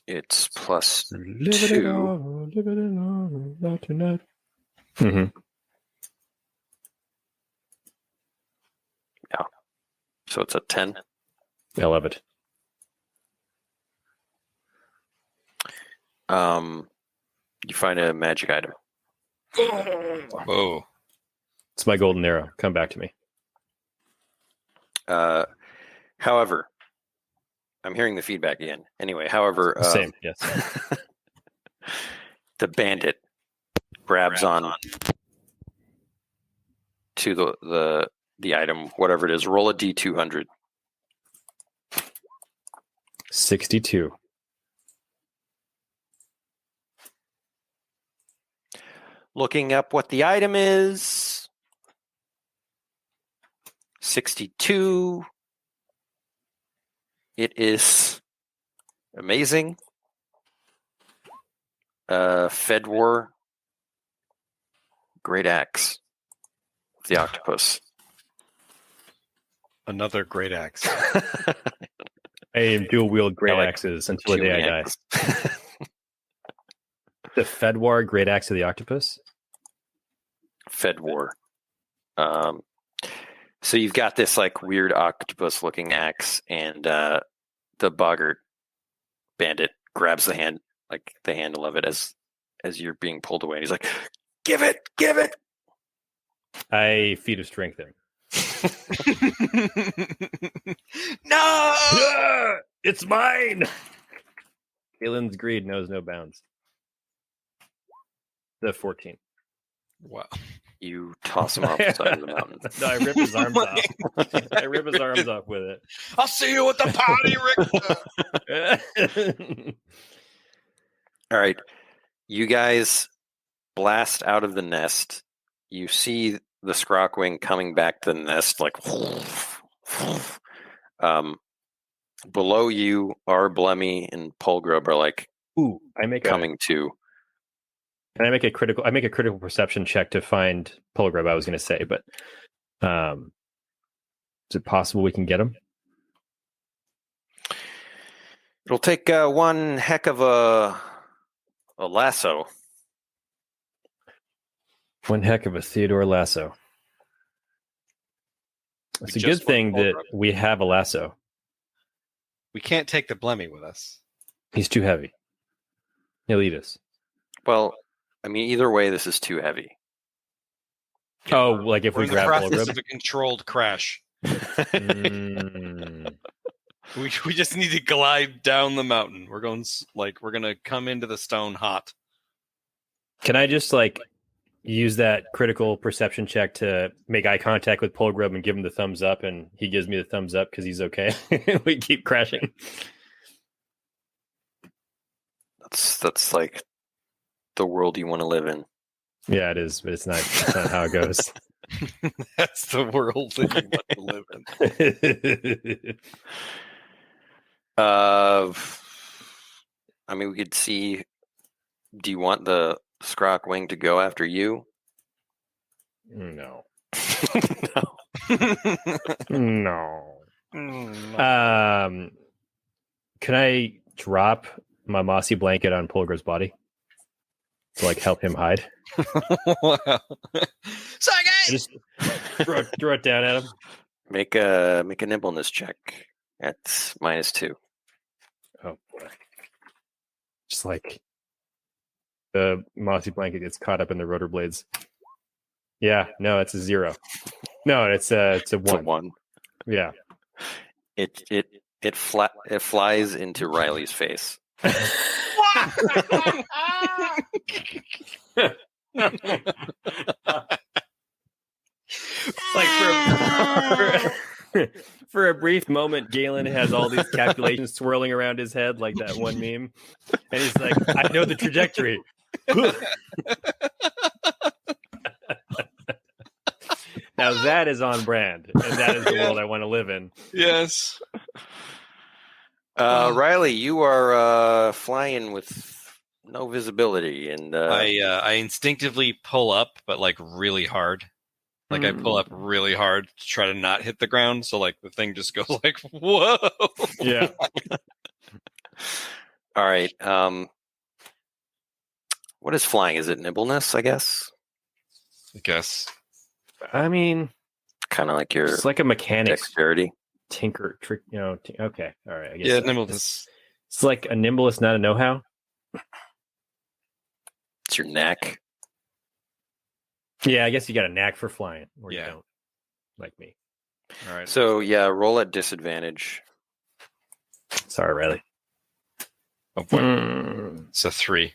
It's plus 2. Live it alone, not tonight. Mm-hmm. Yeah. So it's a 10. I love it. You find a magic item. Whoa. It's my golden arrow. Come back to me. However, I'm hearing the feedback again. Anyway, however, same. Yes. the bandit grabs on to the item, whatever it is. Roll a D200. 62. Looking up what the item is. 62. It is amazing. Fedwar Great Axe. The octopus. Another great axe. I am dual wield great axes until the day I die. The Fedwar Great Axe of the Octopus? Fedwar. So you've got this like weird octopus looking axe, and the boggart bandit grabs the handle of it as you're being pulled away. And he's like, give it. I feat of strength him. No! Yeah, it's mine! Kalen's greed knows no bounds. The 14. Wow. You toss him off the side of the mountain. No, I rip his arms off. I rip his arms off with it. I'll see you at the party, Rick. All right. You guys blast out of the nest. You see the Scrockwing coming back to the nest, like below you, Arblemmy and Polgrub are like coming to. Can I make a critical perception check to find Polgrub, I was going to say, but is it possible we can get him? It'll take one heck of a lasso. One heck of a Theodore lasso. It's a good thing that we have a lasso. We can't take the Blemmy with us. He's too heavy. He'll eat us. Well, I mean, either way, this is too heavy. Oh, like if We're we in the grab process Polgrub? of a controlled crash. Mm. We just need to glide down the mountain. We're gonna come into the stone hot. Can I just use that critical perception check to make eye contact with Polgrub and give him the thumbs up, and he gives me the thumbs up because he's okay? We keep crashing. That's like the world you want to live in. Yeah, it is, but it's not how it goes. That's the world that you want to live in. I mean, we could see. Do you want the Scrockwing to go after you? No. No. No. Can I drop my mossy blanket on Polgrub's body to help him hide? Wow. Sorry, guys. Just throw it down at him. Make a nimbleness check at -2. Oh boy! Just the mossy blanket gets caught up in the rotor blades. Yeah, no, it's a 0. No, it's a 1. It's a 1. Yeah. It flies into Riley's face. For a brief moment, Galen has all these calculations swirling around his head like that one meme, and he's like, "I know the trajectory." Now that is on brand, and that is the world I want to live in. Yes. Riley, you are flying with no visibility, and I instinctively pull up, but really hard. I pull up really hard to try to not hit the ground, so the thing just goes whoa. Yeah. All right. What is flying? Is it nimbleness? I guess. I mean, kind of like your. It's like a mechanics dexterity. Tinker trick. Okay. All right. I guess. Yeah, nimbleness. It's like a nimblest, not a know-how. It's your knack. Yeah, I guess you got a knack for flying, or you don't, like me. All right. So yeah, roll at disadvantage. Sorry, Riley. It's a 3.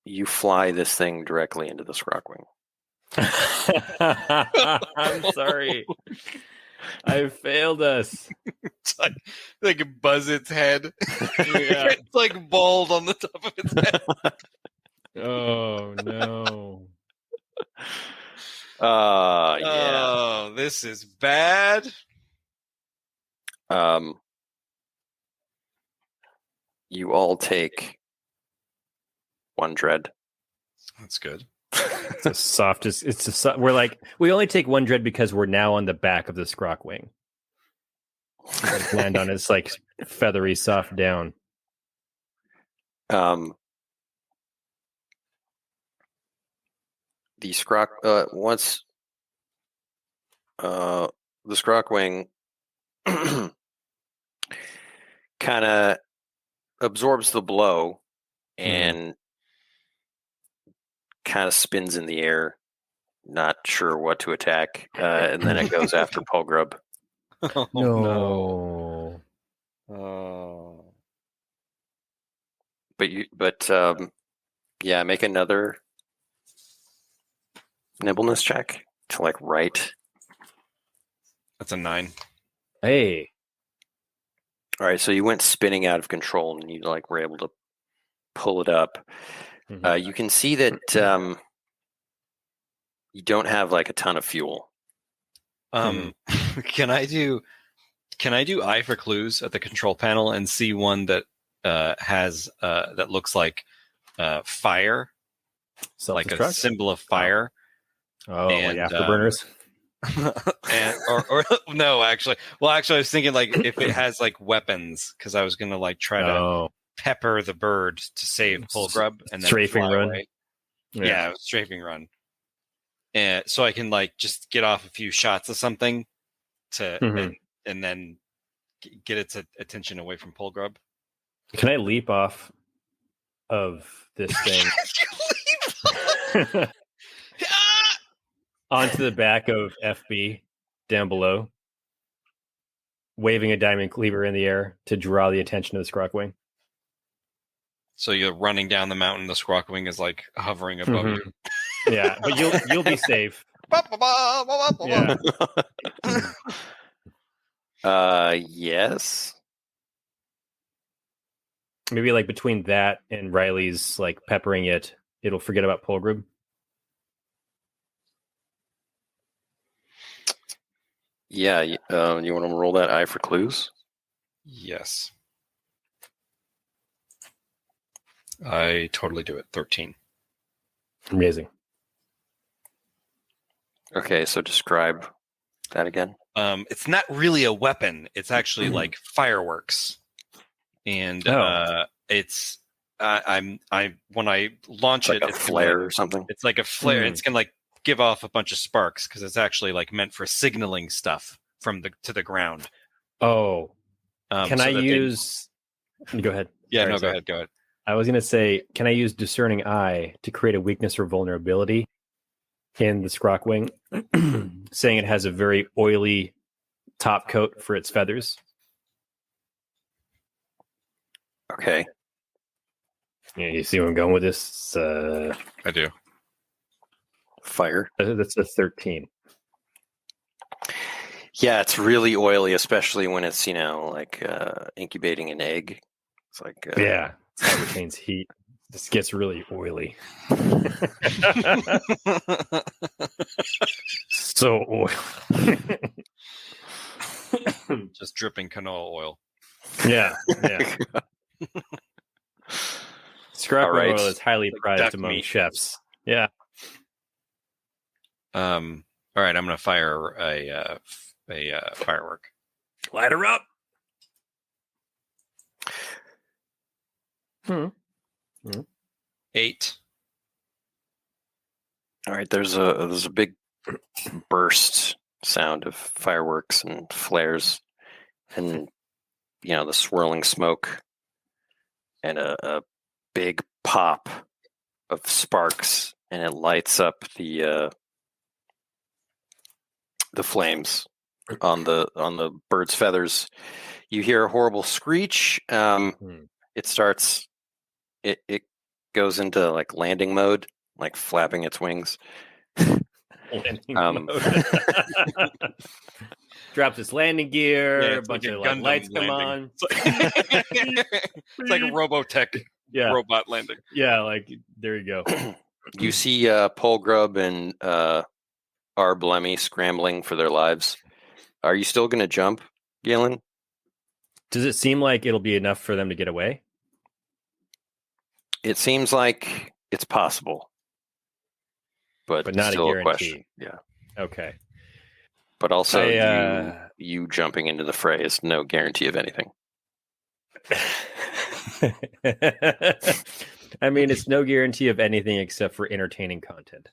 You fly this thing directly into the Scrockwing. I'm sorry. I failed us. It's like buzz its head. Yeah. It's bald on the top of its head. Oh no. Yeah. Oh, this is bad. You all take 1 dread. That's good. It's the softest. We only take 1 dread because we're now on the back of the Scrockwing. Land on its feathery soft down. The once the Scrockwing kind of absorbs the blow and kind of spins in the air, not sure what to attack, and then it goes after Polgrub. Oh, No. Oh. But make another nimbleness check to right. That's a 9. Hey. All right, so you went spinning out of control, and you were able to pull it up. You can see that you don't have a ton of fuel. Can I do eye for clues at the control panel and see one that has that looks like fire, like a symbol of fire? Oh, and, afterburners. or no, actually. Well, I was thinking if it has weapons, because I was gonna try to pepper the bird to save Polgrub and then strafing run. Away. Yeah, strafing run. And so I can just get off a few shots of something to and then get its attention away from Polgrub. Can I leap off of this thing? onto the back of FB down below, waving a diamond cleaver in the air to draw the attention of the Scrockwing. So you're running down the mountain. The Scrockwing is like hovering above you. Yeah, but you'll be safe. Yeah. Yes. Maybe like between that and Riley's like peppering it, it'll forget about Polgrub. Yeah. You want to roll that eye for clues? Yes. I totally do it. 13. Amazing. Okay, so describe that again. It's not really a weapon. It's actually like fireworks, and it's when I launch it's like it's a flare gonna, or something. It's like a flare. It's gonna like give off a bunch of sparks because it's actually like meant for signaling stuff from to the ground. Oh, can I use? Go ahead. Yeah, Sorry, Go ahead. I was gonna say, can I use Discerning Eye to create a weakness or vulnerability in the Scrockwing, saying it has a very oily top coat for its feathers? Okay. Yeah, you see where I'm going with this? I do. Fire. That's a 13. Yeah, it's really oily, especially when it's like incubating an egg. It's like Yeah, it retains heat. This gets really oily. So oily. Just dripping canola oil. Yeah. Scrockwing oil is highly prized duck among meat. chefs. Yeah. All right, I'm gonna fire a firework. Light her up. 8. All right, there's a big burst sound of fireworks and flares, and the swirling smoke, and a big pop of sparks, and it lights up the flames on the bird's feathers. You hear a horrible screech. It starts. It goes into like landing mode, like flapping its wings. Drops its landing gear. Yeah, a it's bunch like of a Gundam lights come landing. on. It's like a Robotech robot landing. Yeah, like there you go. You see Polgrub and Arblemmy scrambling for their lives. Are you still going to jump, Galen? Does it seem like it'll be enough for them to get away? It seems like it's possible, but not still a guarantee. Question. Yeah. Okay. But also, you jumping into the fray is no guarantee of anything. I mean, it's no guarantee of anything except for entertaining content.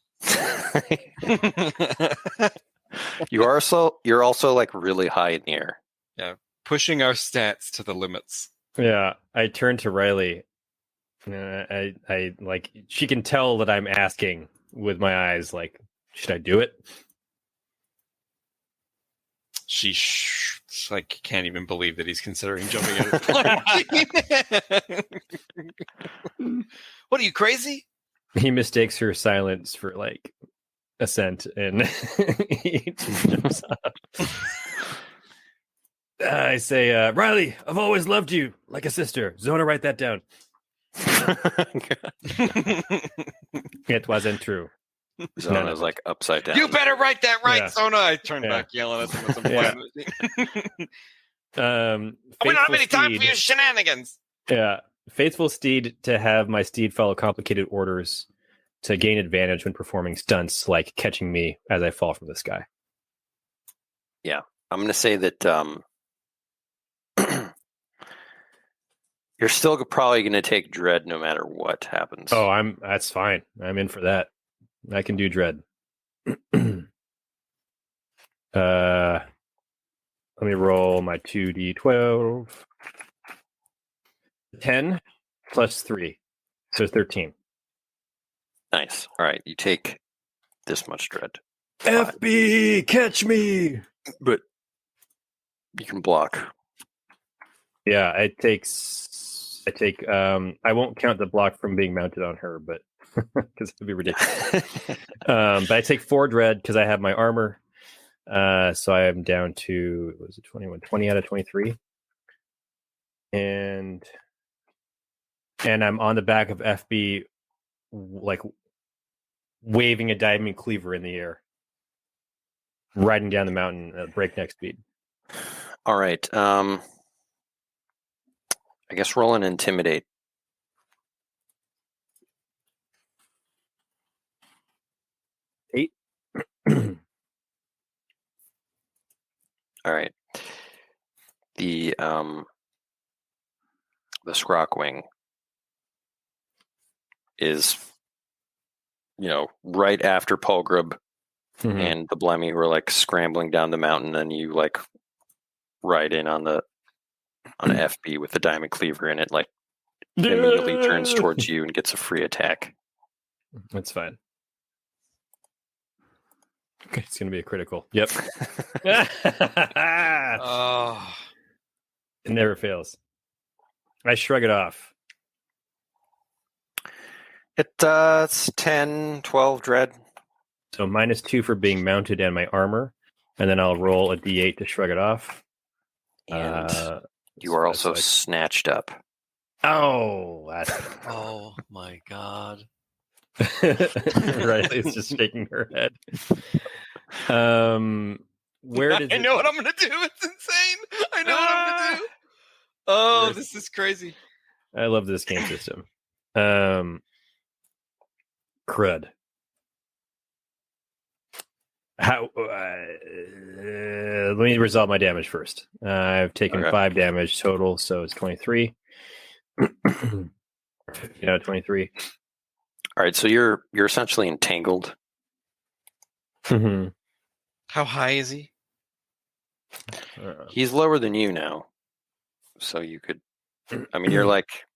You're also like really high in the air. Yeah, pushing our stats to the limits. Yeah, I turn to Riley. I like, she can tell that I'm asking with my eyes, like, should I do it? She like can't even believe that he's considering jumping in. What are you, crazy? He mistakes her silence for like assent, and he just jumps up. I say, Riley, I've always loved you like a sister. Zona, write that down. It wasn't true. Zona's like upside down. You better write that right, Yeah. Zona. I turn back yelling at them with some We don't have any time for your shenanigans. Yeah. Faithful Steed to have my steed follow complicated orders to gain advantage when performing stunts like catching me as I fall from the sky. Yeah. I'm going to say that you're still probably going to take dread no matter what happens. Oh, that's fine. I'm in for that. I can do dread. Let me roll my 2d12. 10 plus 3. So 13. Nice. All right. You take this much dread. FB, catch me! But you can block. Yeah, I won't count the block from being mounted on her, but because it'd be ridiculous. But I take 4 dread because I have my armor. So I am down to, what was it, 20 out of 23. And I'm on the back of FB, like waving a diamond cleaver in the air, riding down the mountain at breakneck speed. All right. I guess roll an intimidate. 8. All right. The Scrockwing is, right after Polgrub and the Blemmy who are like scrambling down the mountain, and you like ride in on FB with the diamond cleaver in it, like immediately turns towards you and gets a free attack. That's fine. Okay, it's going to be a critical. Yep. Oh. It never fails. I shrug it off. It's 10, 12 dread. So -2 for being mounted and my armor. And then I'll roll a d8 to shrug it off. And you are also snatched up. Oh, Oh my god. Riley's just shaking her head. Where did I know what I'm gonna do? It's insane. I know what I'm gonna do. Oh, this is crazy. I love this game system. Crud. How? Let me resolve my damage first. I've taken 5 damage total, so it's 23. 15 out of 23. All right, so you're essentially entangled. Mm-hmm. How high is he? He's lower than you now, so you could. I mean, you're like,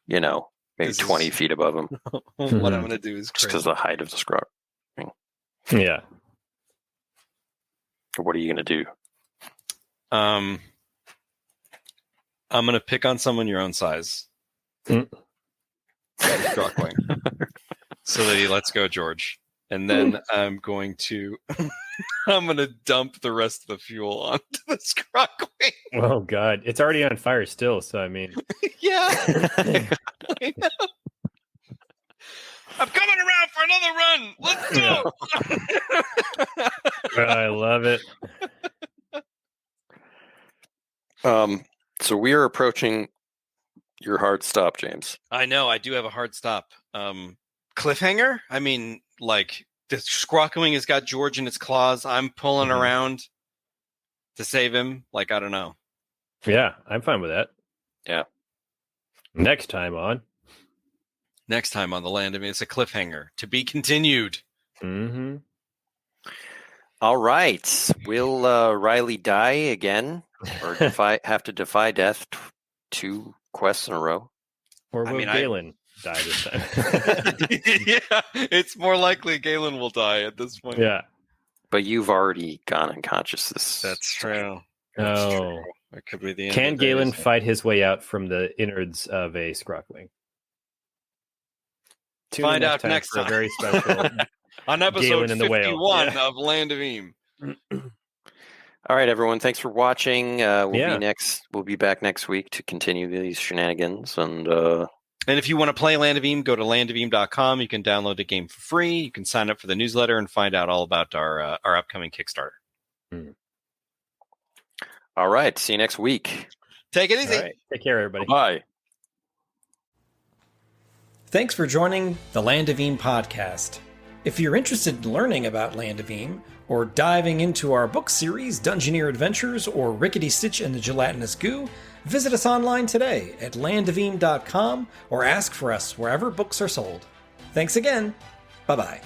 maybe 20 feet above him. What I'm gonna do is just because of the height of the scrub. Yeah. What are you gonna do? I'm gonna pick on someone your own size. Scrockwing. So that he lets go George. And then I'm going to dump the rest of the fuel onto the Scrockwing. Oh god. It's already on fire still, so I mean. Yeah. I know. I'm coming around for another run. Let's go. I love it. So we are approaching your hard stop, James. I know. I do have a hard stop. Cliffhanger? I mean, like, the Scrockwing has got George in its claws. I'm pulling around to save him. Like, I don't know. Yeah, I'm fine with that. Yeah. Next time on the Land of Eem, it's a cliffhanger to be continued. Mm-hmm. All right. Will Riley die again, or have to defy death 2 quests in a row? Or will Galen die this time? Yeah, it's more likely Galen will die at this point. Yeah. But you've already gone unconscious. That's true. Oh. It could be the end. Can Galen fight his way out from the innards of a Scrockwing? Find out next time. A very special on episode Galen and the 51 Whale. of Land of Eem. All right, everyone. Thanks for watching. We'll be back next week to continue these shenanigans. And if you want to play Land of Eem, go to landoфeem.com. You can download the game for free. You can sign up for the newsletter and find out all about our upcoming Kickstarter. All right. See you next week. Take it easy. All right. Take care, everybody. Bye. Thanks for joining the Land of Eem podcast. If you're interested in learning about Land of Eem, or diving into our book series, Dungeoneer Adventures, or Rickety Stitch and the Gelatinous Goo, visit us online today at landofeem.com or ask for us wherever books are sold. Thanks again. Bye-bye.